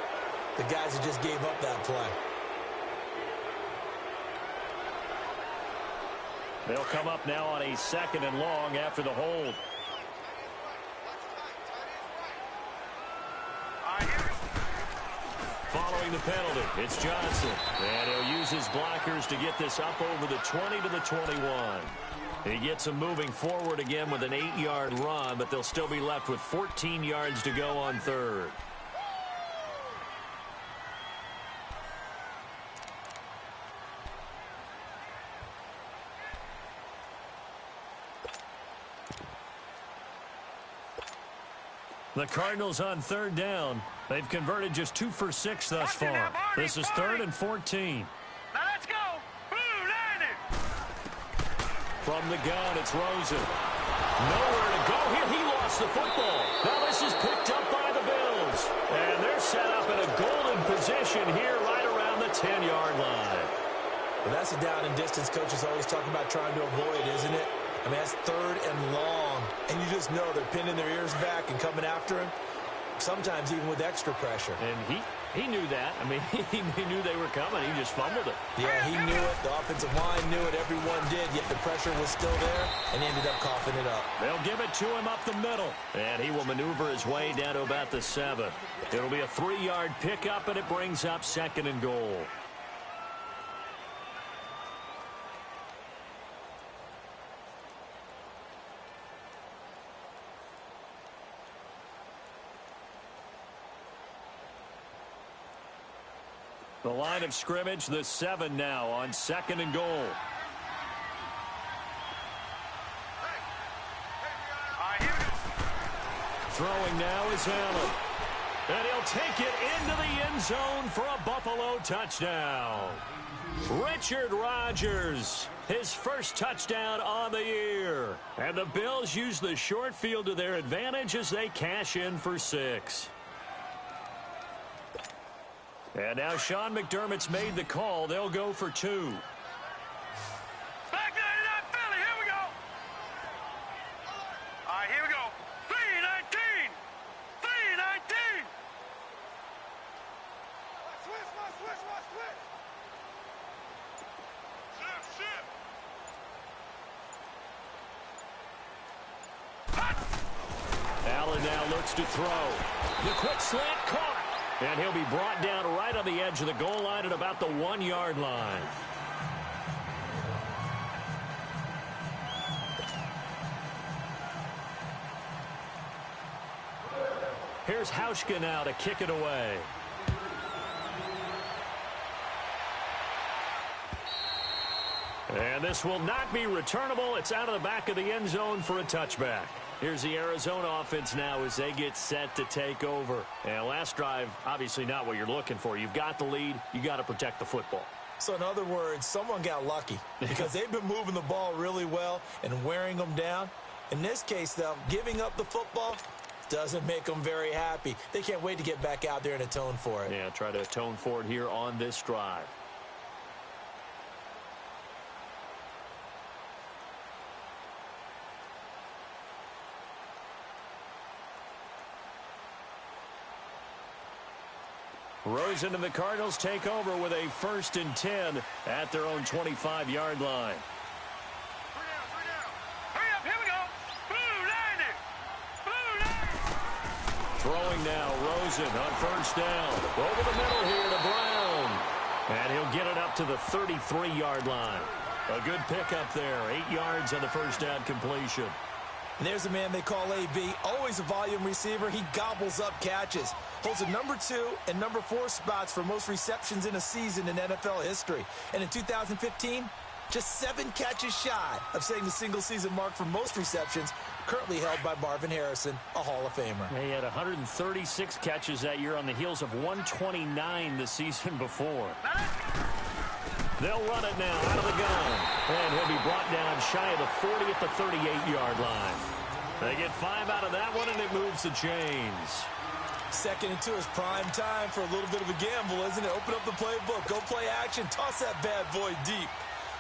the guys who just gave up that play. They'll come up now on a 2nd and long after the hold. Following the penalty, it's Johnson. And he'll use his blockers to get this up over the 20 to the 21. He gets them moving forward again with an 8-yard run, but they'll still be left with 14 yards to go on 3rd. The Cardinals on 3rd down. They've converted just 2 for 6 thus far. This is 3rd and 14. Now let's go. Blue line it. From the gun, it's Rosen. Nowhere to go here. He lost the football. Now this is picked up by the Bills. And they're set up in a golden position here right around the 10-yard line. Well, that's a down and distance coaches always talk about trying to avoid, isn't it? I mean, that's 3rd and long. And you just know they're pinning their ears back and coming after him, sometimes even with extra pressure. And he knew that. I mean, he knew they were coming. He just fumbled it. Yeah, he knew it. The offensive line knew it. Everyone did, yet the pressure was still there, and he ended up coughing it up. They'll give it to him up the middle. And he will maneuver his way down to about the 7. It'll be a 3-yard pickup, and it brings up 2nd and goal. The line of scrimmage, the 7 now on 2nd and goal. Throwing now is Allen. And he'll take it into the end zone for a Buffalo touchdown. Richard Rodgers, his first touchdown on the year. And the Bills use the short field to their advantage as they cash in for 6. And now Sean McDermott's made the call. They'll go for 2. Back there in that Philly. Here we go. All right, here we go. 3-19. 3-19. Switch. Shift. Allen now looks to throw. The quick slant caught. And he'll be brought down right on the edge of the goal line at about the 1-yard line. Here's Hauschka now to kick it away. And this will not be returnable. It's out of the back of the end zone for a touchback. Here's the Arizona offense now as they get set to take over. And last drive, obviously not what you're looking for. You've got the lead. You got to protect the football. So in other words, someone got lucky because they've been moving the ball really well and wearing them down. In this case, though, giving up the football doesn't make them very happy. They can't wait to get back out there and atone for it. Yeah, try to atone for it here on this drive. Rosen and the Cardinals take over with a 1st and 10 at their own 25-yard line. 3 down. Hurry up, here we go. Blue line it. Blue line. Throwing now, Rosen on 1st down. Over the middle here to Brown. And he'll get it up to the 33-yard line. A good pickup there. 8 yards on the 1st down completion. And there's a man they call AB, always a volume receiver. He gobbles up catches. Holds the number 2 and number 4 spots for most receptions in a season in NFL history. And in 2015, just 7 catches shy of setting the single-season mark for most receptions, currently held by Marvin Harrison, a Hall of Famer. He had 136 catches that year on the heels of 129 the season before. They'll run it now out of the gun. And he'll be brought down shy of the 40 at the 38-yard line. They get 5 out of that one, and it moves the chains. 2nd and 2 is prime time for a little bit of a gamble, isn't it? Open up the playbook, go play action, toss that bad boy deep.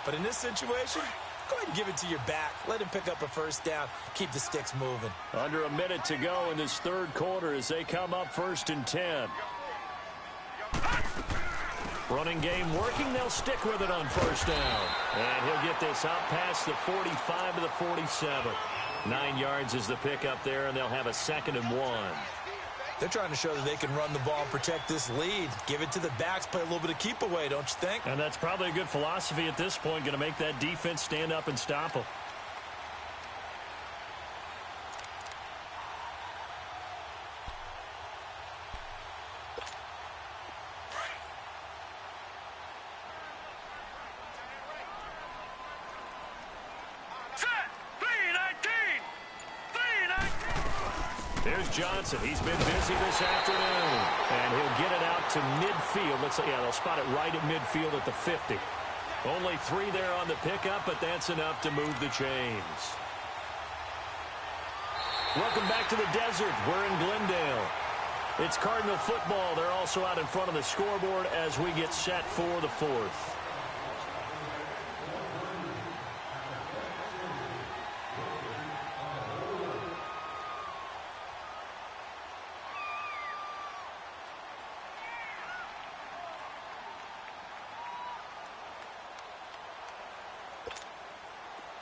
But in this situation, go ahead and give it to your back. Let him pick up a first down. Keep the sticks moving. Under a minute to go in this third quarter as they come up 1st and 10. Running game working. They'll stick with it on 1st down. And he'll get this out past the 45 to the 47. 9 yards is the pickup there, and they'll have a 2nd and 1. They're trying to show that they can run the ball and protect this lead. Give it to the backs, play a little bit of keep away, don't you think? And that's probably a good philosophy at this point, going to make that defense stand up and stop them. Here's Johnson. He's been busy this afternoon. And he'll get it out to midfield. Let's say, yeah, they'll spot it right at midfield at the 50. Only 3 there on the pickup, but that's enough to move the chains. Welcome back to the desert. We're in Glendale. It's Cardinal football. They're also out in front of the scoreboard as we get set for the 4th.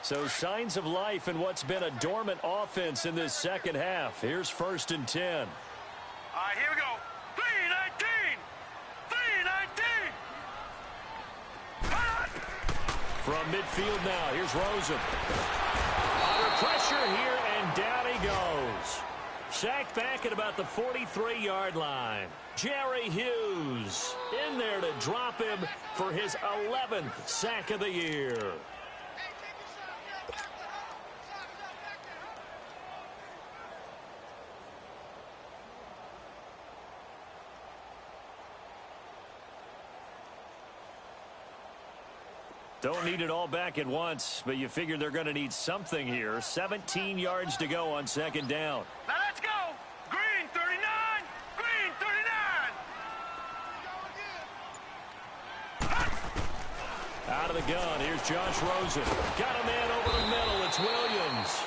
So signs of life in what's been a dormant offense in this second half. Here's 1st and 10. All right, here we go. 3-19. 3-19. From midfield now, here's Rosen. Under pressure here, and down he goes. Sacked back at about the 43-yard line. Jerry Hughes in there to drop him for his 11th sack of the year. Don't need it all back at once, but you figure they're going to need something here. 17 yards to go on 2nd down. Now let's go. Green 39. Green 39. Out of the gun, here's Josh Rosen. Got a man over the middle. It's Williams.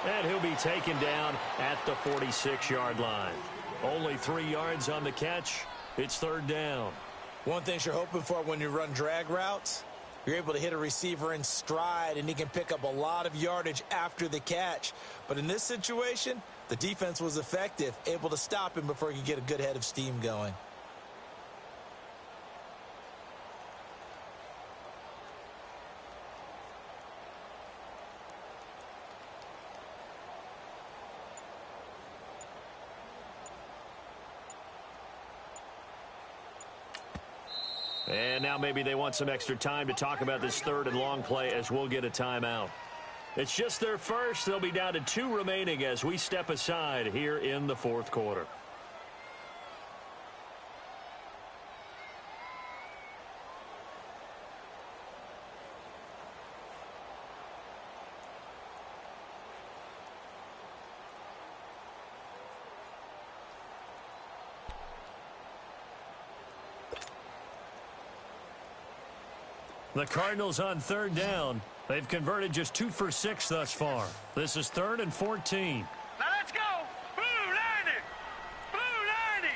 And he'll be taken down at the 46-yard line. Only 3 yards on the catch. It's 3rd down. One thing you're hoping for when you run drag routes, you're able to hit a receiver in stride, and he can pick up a lot of yardage after the catch. But in this situation, the defense was effective, able to stop him before he could get a good head of steam going. And now maybe they want some extra time to talk about this 3rd and long play as we'll get a timeout. It's just their first. They'll be down to 2 remaining as we step aside here in the 4th quarter. The Cardinals on 3rd down. They've converted just 2 for 6 thus far. This is 3rd and 14. Now let's go. Blue 90. Blue 90.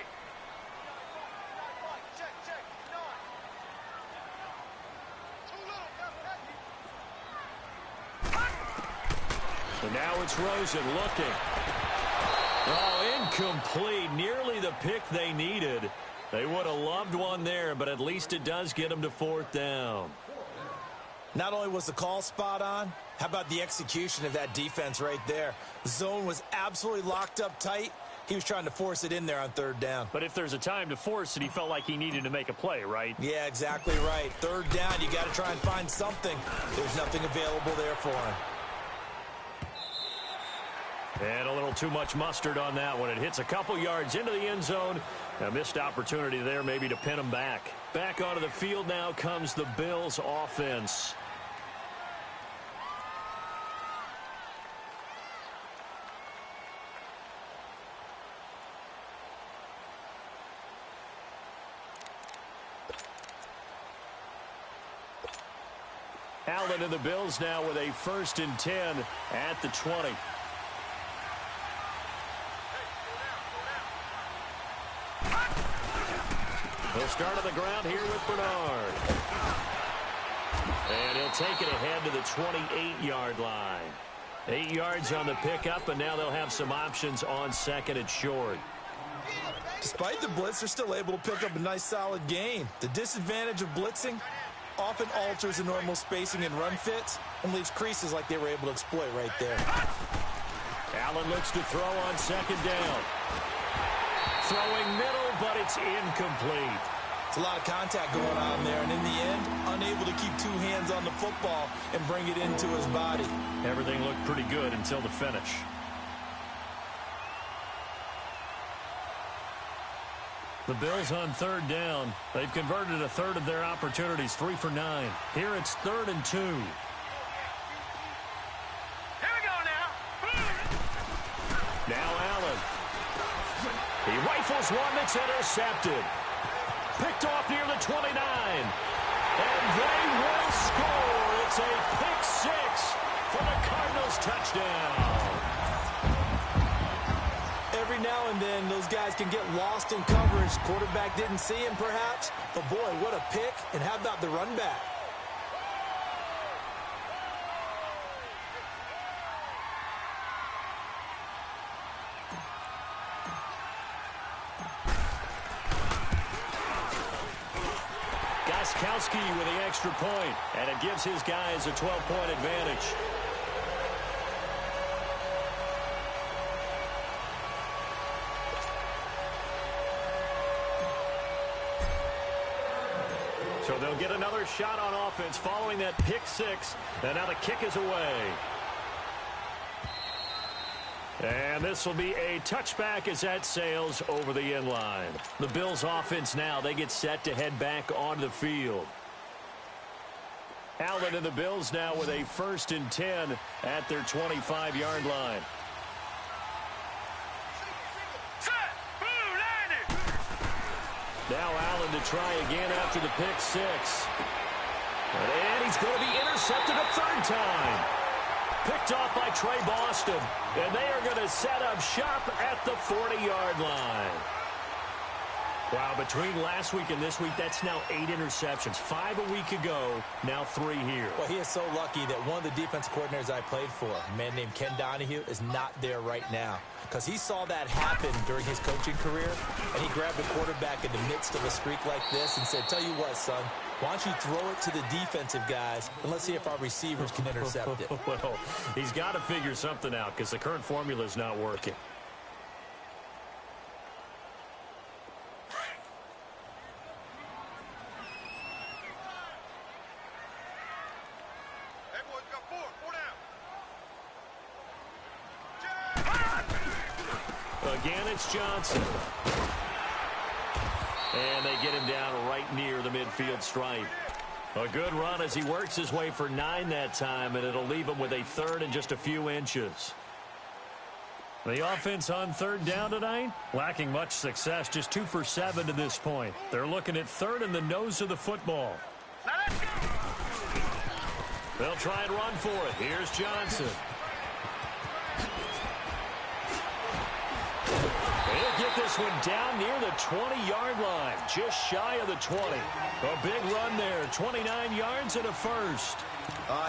And now it's Rosen looking. Oh, incomplete. Nearly the pick they needed. They would have loved one there, but at least it does get them to 4th down. Not only was the call spot on, how about the execution of that defense right there? The zone was absolutely locked up tight, He was trying to force it in there on third down. But if there's a time to force it, he felt like he needed to make a play, right? Yeah, exactly right. Third down, you got to try and find something. There's nothing available there for him. And a little too much mustard on that one. It hits a couple yards into the end zone. A missed opportunity there maybe to pin him back. Back onto the field now comes the Bills offense. Allen and the Bills now with a 1st and 10 at the 20. He'll start on the ground here with Bernard. And he'll take it ahead to the 28-yard line. 8 yards on the pickup, and now they'll have some options on 2nd and short. Despite the blitz, they're still able to pick up a nice solid gain. The disadvantage of blitzing often alters the normal spacing and run fits and leaves creases like they were able to exploit right there. Allen looks to throw on 2nd down. Throwing middle, but it's incomplete. It's a lot of contact going on there, and in the end, unable to keep 2 hands on the football and bring it into his body. Everything looked pretty good until the finish. The Bills on 3rd down. They've converted a third of their opportunities, 3 for 9. Here it's 3rd and 2. Here we go now. Now Allen. He rifles one that's intercepted. Picked off near the 29. And they will score. It's a pick 6 for the Cardinals touchdown. Every now and then, those guys can get lost in coverage. Quarterback didn't see him, perhaps. But, boy, what a pick. And how about the run back? Gostkowski with the extra point, and it gives his guys a 12-point advantage. So they'll get another shot on offense following that pick 6, and now the kick is away. And this will be a touchback as that sails over the end line. The Bills offense now, they get set to head back onto the field. Allen and the Bills now with a 1st and 10 at their 25-yard line. Now Allen to try again after the pick 6. And he's going to be intercepted a 3rd time. Picked off by Trey Boston. And they are going to set up shop at the 40-yard line. Wow, between last week and this week, that's now 8 interceptions. 5 a week ago, now 3 here. Well, he is so lucky that one of the defense coordinators I played for, a man named Ken Donahue, is not there right now. Because he saw that happen during his coaching career, and he grabbed the quarterback in the midst of a streak like this and said, tell you what, son, why don't you throw it to the defensive guys, and let's see if our receivers can intercept it. Well, he's got to figure something out because the current formula is not working. Again, it's Johnson. And they get him down right near the midfield stripe. A good run as he works his way for 9 that time, and it'll leave him with a 3rd and just a few inches. The offense on 3rd down tonight, lacking much success, just 2 for 7 to this point. They're looking at 3rd in the nose of the football. They'll try and run for it. Here's Johnson. He'll get this one down near the 20-yard line, just shy of the 20. A big run there, 29 yards and a 1st.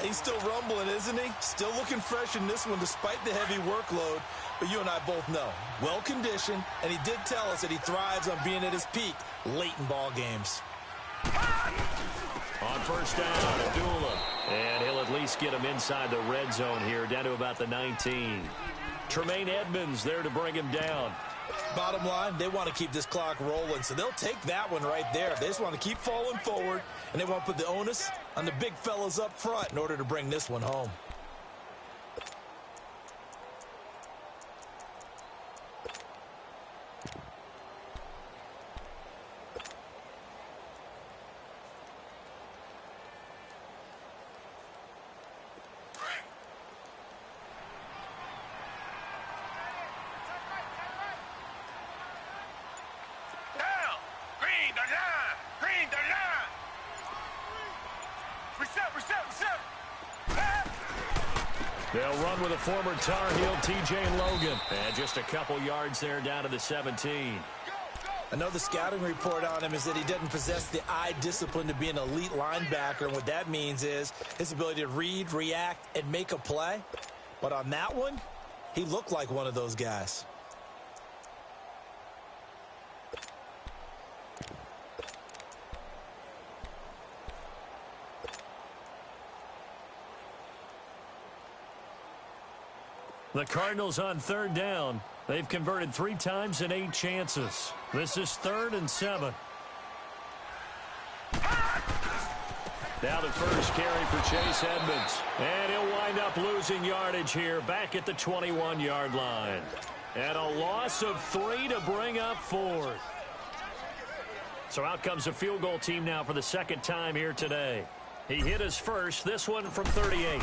He's still rumbling, isn't he? Still looking fresh in this one despite the heavy workload. But you and I both know, well-conditioned, and he did tell us that he thrives on being at his peak late in ball games. On 1st down, Abdullah. And he'll at least get him inside the red zone here, down to about the 19. Tremaine Edmonds there to bring him down. Bottom line, they want to keep this clock rolling, so they'll take that one right there. They just want to keep falling forward, and they want to put the onus on the big fellas up front in order to bring this one home. They'll run with a former Tar Heel, TJ Logan. And just a couple yards there down to the 17. Another scouting report on him is that he doesn't possess the eye discipline to be an elite linebacker. And what that means is his ability to read, react, and make a play. But on that one, he looked like one of those guys. The Cardinals on third down. They've converted 3 times in 8 chances. This is 3rd and 7. Now the first carry for Chase Edmonds. And he'll wind up losing yardage here back at the 21-yard line. And a loss of 3 to bring up 4th. So out comes a field goal team now for the second time here today. He hit his first, this one from 38.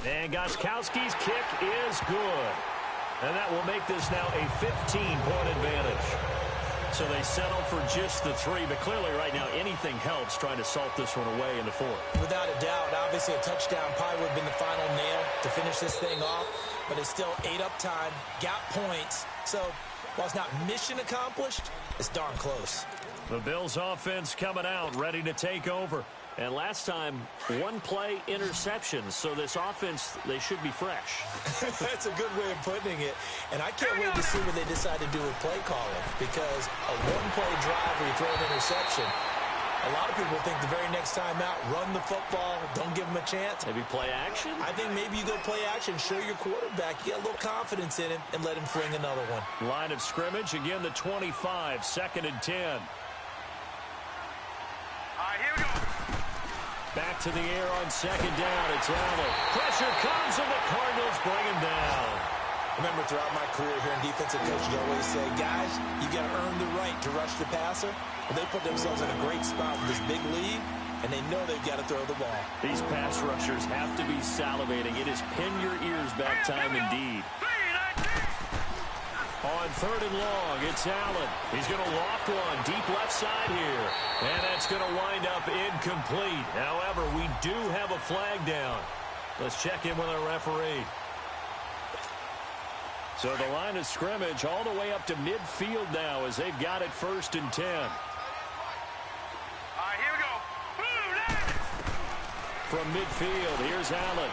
And Gostkowski's kick is good. And that will make this now a 15-point advantage. So they settle for just the 3, but clearly right now anything helps trying to salt this one away in the 4th. Without a doubt, obviously a touchdown probably would have been the final nail to finish this thing off, but it's still 8 up time, got points. So while it's not mission accomplished, it's darn close. The Bills offense coming out, ready to take over. And last time, 1-play interceptions. So this offense, they should be fresh. That's a good way of putting it. And I can't wait to see what they decide to do with play calling. Because a 1-play drive where you throw an interception, a lot of people think the very next time out, run the football, don't give them a chance. Maybe play action? I think maybe you go play action, show your quarterback, you get a little confidence in him, and let him fling another one. Line of scrimmage, again the 25, 2nd and 10. Here we go. Back to the air on 2nd down. It's Allen. Pressure comes, and the Cardinals bring him down. Remember, throughout my career here in defensive coaches always say, guys, you got to earn the right to rush the passer. Well, they put themselves in a great spot with this big lead, and they know they've got to throw the ball. These pass rushers have to be salivating. It is pin your ears back time indeed. On 3rd and long, it's Allen. He's going to loft one deep left side here. And that's going to wind up incomplete. However, we do have a flag down. Let's check in with our referee. So the line of scrimmage all the way up to midfield now as they've got it 1st and 10. Here we go. Blue line. From midfield, here's Allen.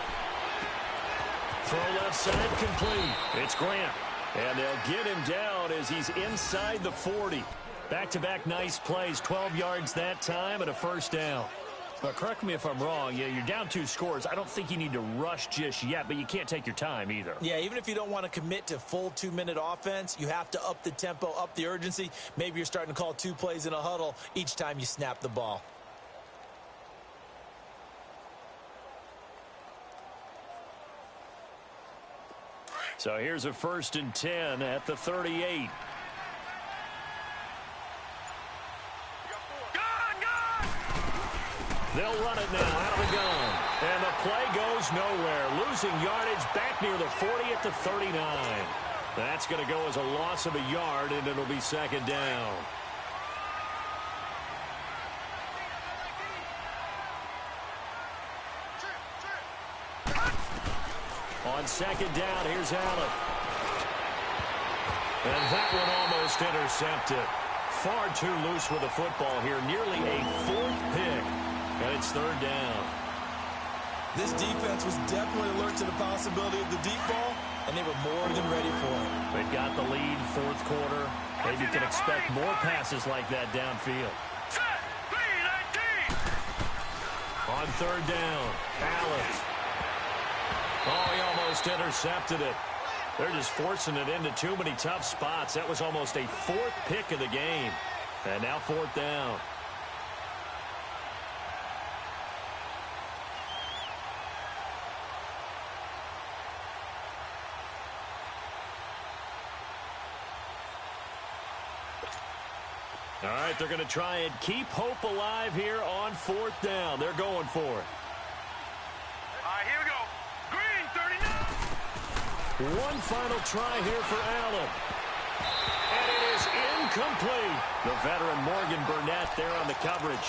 Throw left side complete. It's Grant. And they'll get him down as he's inside the 40. Back-to-back nice plays, 12 yards that time and a 1st down. But correct me if I'm wrong, yeah, you're down 2 scores. I don't think you need to rush just yet, but you can't take your time either. Yeah, even if you don't want to commit to full 2-minute offense, you have to up the tempo, up the urgency. Maybe you're starting to call 2 plays in a huddle each time you snap the ball. So here's a 1st and 10 at the 38. They'll run it now out of the gun. And the play goes nowhere. Losing yardage back near the 40 at the 39. That's going to go as a loss of a yard, and it'll be 2nd down. On 2nd down, here's Allen. And that one almost intercepted. Far too loose with the football here. Nearly a 4th pick. And it's 3rd down. This defense was definitely alert to the possibility of the deep ball, and they were more than ready for it. They've got the lead, 4th quarter. Maybe you can expect more passes like that downfield. On 3rd down, Allen. Oh, he almost intercepted it. They're just forcing it into too many tough spots. That was almost a fourth pick of the game. And now fourth down. All right, they're going to try and keep hope alive here on fourth down. They're going for it. All right, here we go. Green, 39. One final try here for Allen. And it is incomplete. The veteran Morgan Burnett there on the coverage.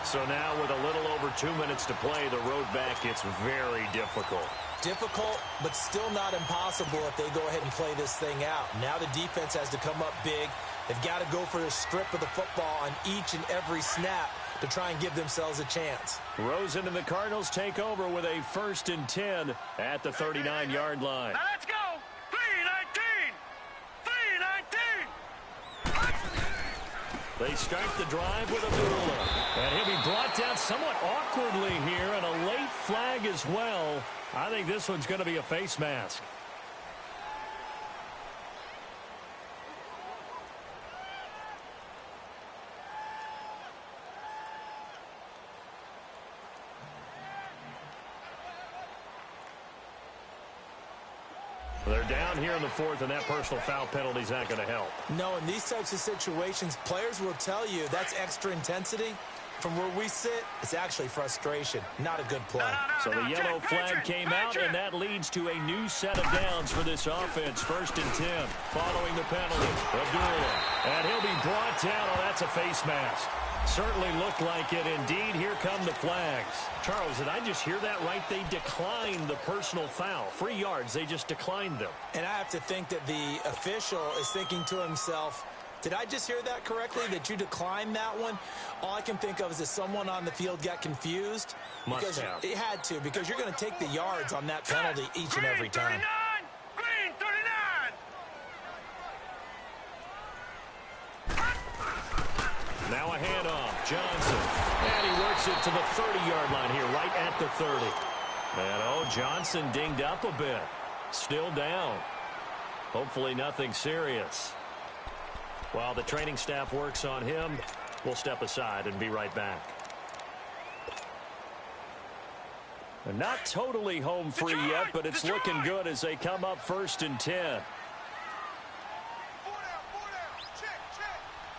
So now with a little over 2 minutes to play, the road back gets very difficult. Difficult, but still not impossible if they go ahead and play this thing out. Now the defense has to come up big. They've got to go for a strip of the football on each and every snap to try and give themselves a chance. Rosen and the Cardinals take over with a 1st and 10 at the 39-yard line. Now let's go. 3-19. 3-19. They start the drive with Abdullah. And he'll be brought down somewhat awkwardly here, and a late flag as well. I think this one's going to be a face mask. They're down here in the fourth, and that personal foul penalty is not going to help. No, in these types of situations, players will tell you that's extra intensity. From where we sit, it's actually frustration. Not a good play. So the yellow flag came out, and that leads to a new set of downs for this offense. 1st and 10 following the penalty. Abdullah. And he'll be brought down. Oh, that's a face mask. Certainly looked like it. Indeed, here come the flags. Charles, did I just hear that right? They declined the personal foul. 3 yards, they just declined them. And I have to think that the official is thinking to himself, did I just hear that correctly, that you declined that one? All I can think of is that someone on the field got confused. Must have. It had to, because you're going to take the yards on that penalty each and every time. Green, 39. Now a handoff. Johnson. And he works it to the 30-yard line here, right at the 30. And, oh, Johnson dinged up a bit. Still down. Hopefully nothing serious. While the training staff works on him, we'll step aside and be right back. And not totally home free yet, but it's looking good as they come up 1st and 10. 4 down. Check.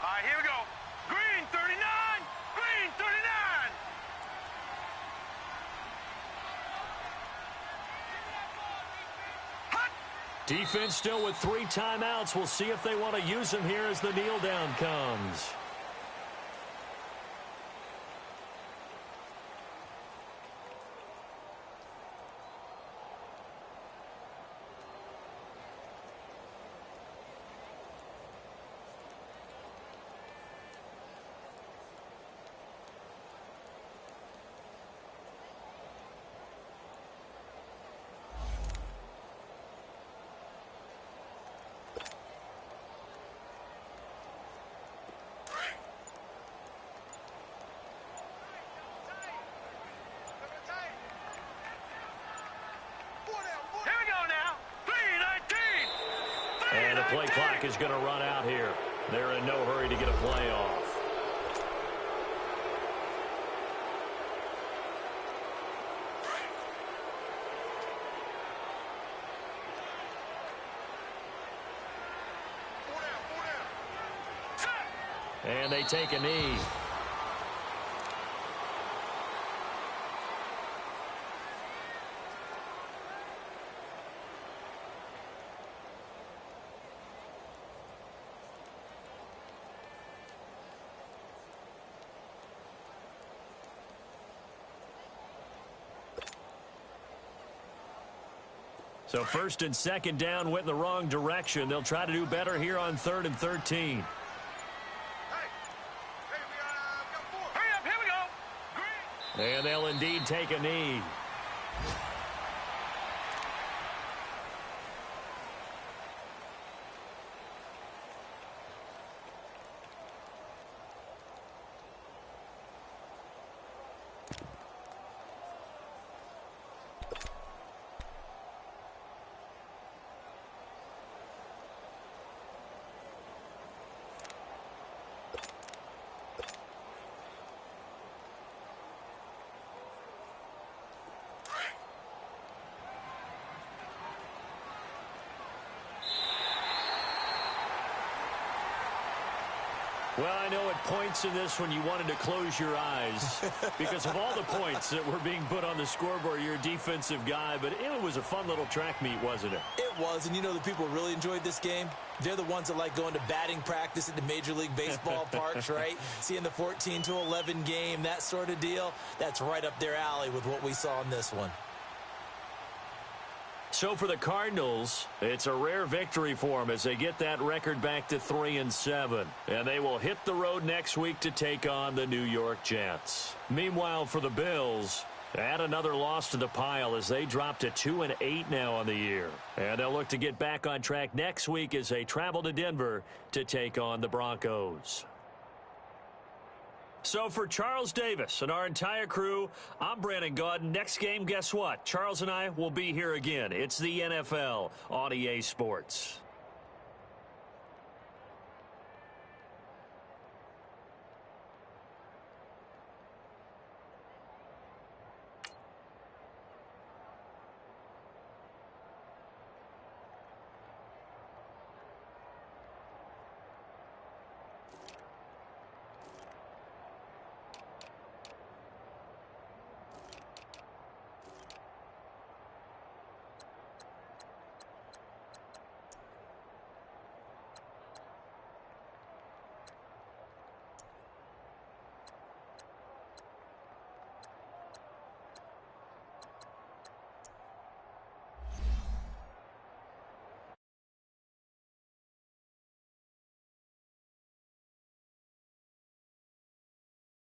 All right, here we go. Green, 39. Green, 39. Hot. Defense still with 3 timeouts. We'll see if they want to use them here as the kneel down comes. And the play clock is going to run out here. They're in no hurry to get a play off. And they take a knee. So 1st and 2nd down went in the wrong direction. They'll try to do better here on 3rd and 13. And they'll indeed take a knee. Well, I know at points in this one you wanted to close your eyes because of all the points that were being put on the scoreboard. You're a defensive guy, but it was a fun little track meet, wasn't it? It was, and you know the people who really enjoyed this game? They're the ones that like going to batting practice at the Major League Baseball parks, right? Seeing the 14-11 game, that sort of deal. That's right up their alley with what we saw in this one. So for the Cardinals, it's a rare victory for them as they get that record back to 3-7. And they will hit the road next week to take on the New York Jets. Meanwhile, for the Bills, add another loss to the pile as they drop to 2-8 now on the year. And they'll look to get back on track next week as they travel to Denver to take on the Broncos. So for Charles Davis and our entire crew, I'm Brandon Gaudin. Next game, guess what? Charles and I will be here again. It's the NFL on EA Sports.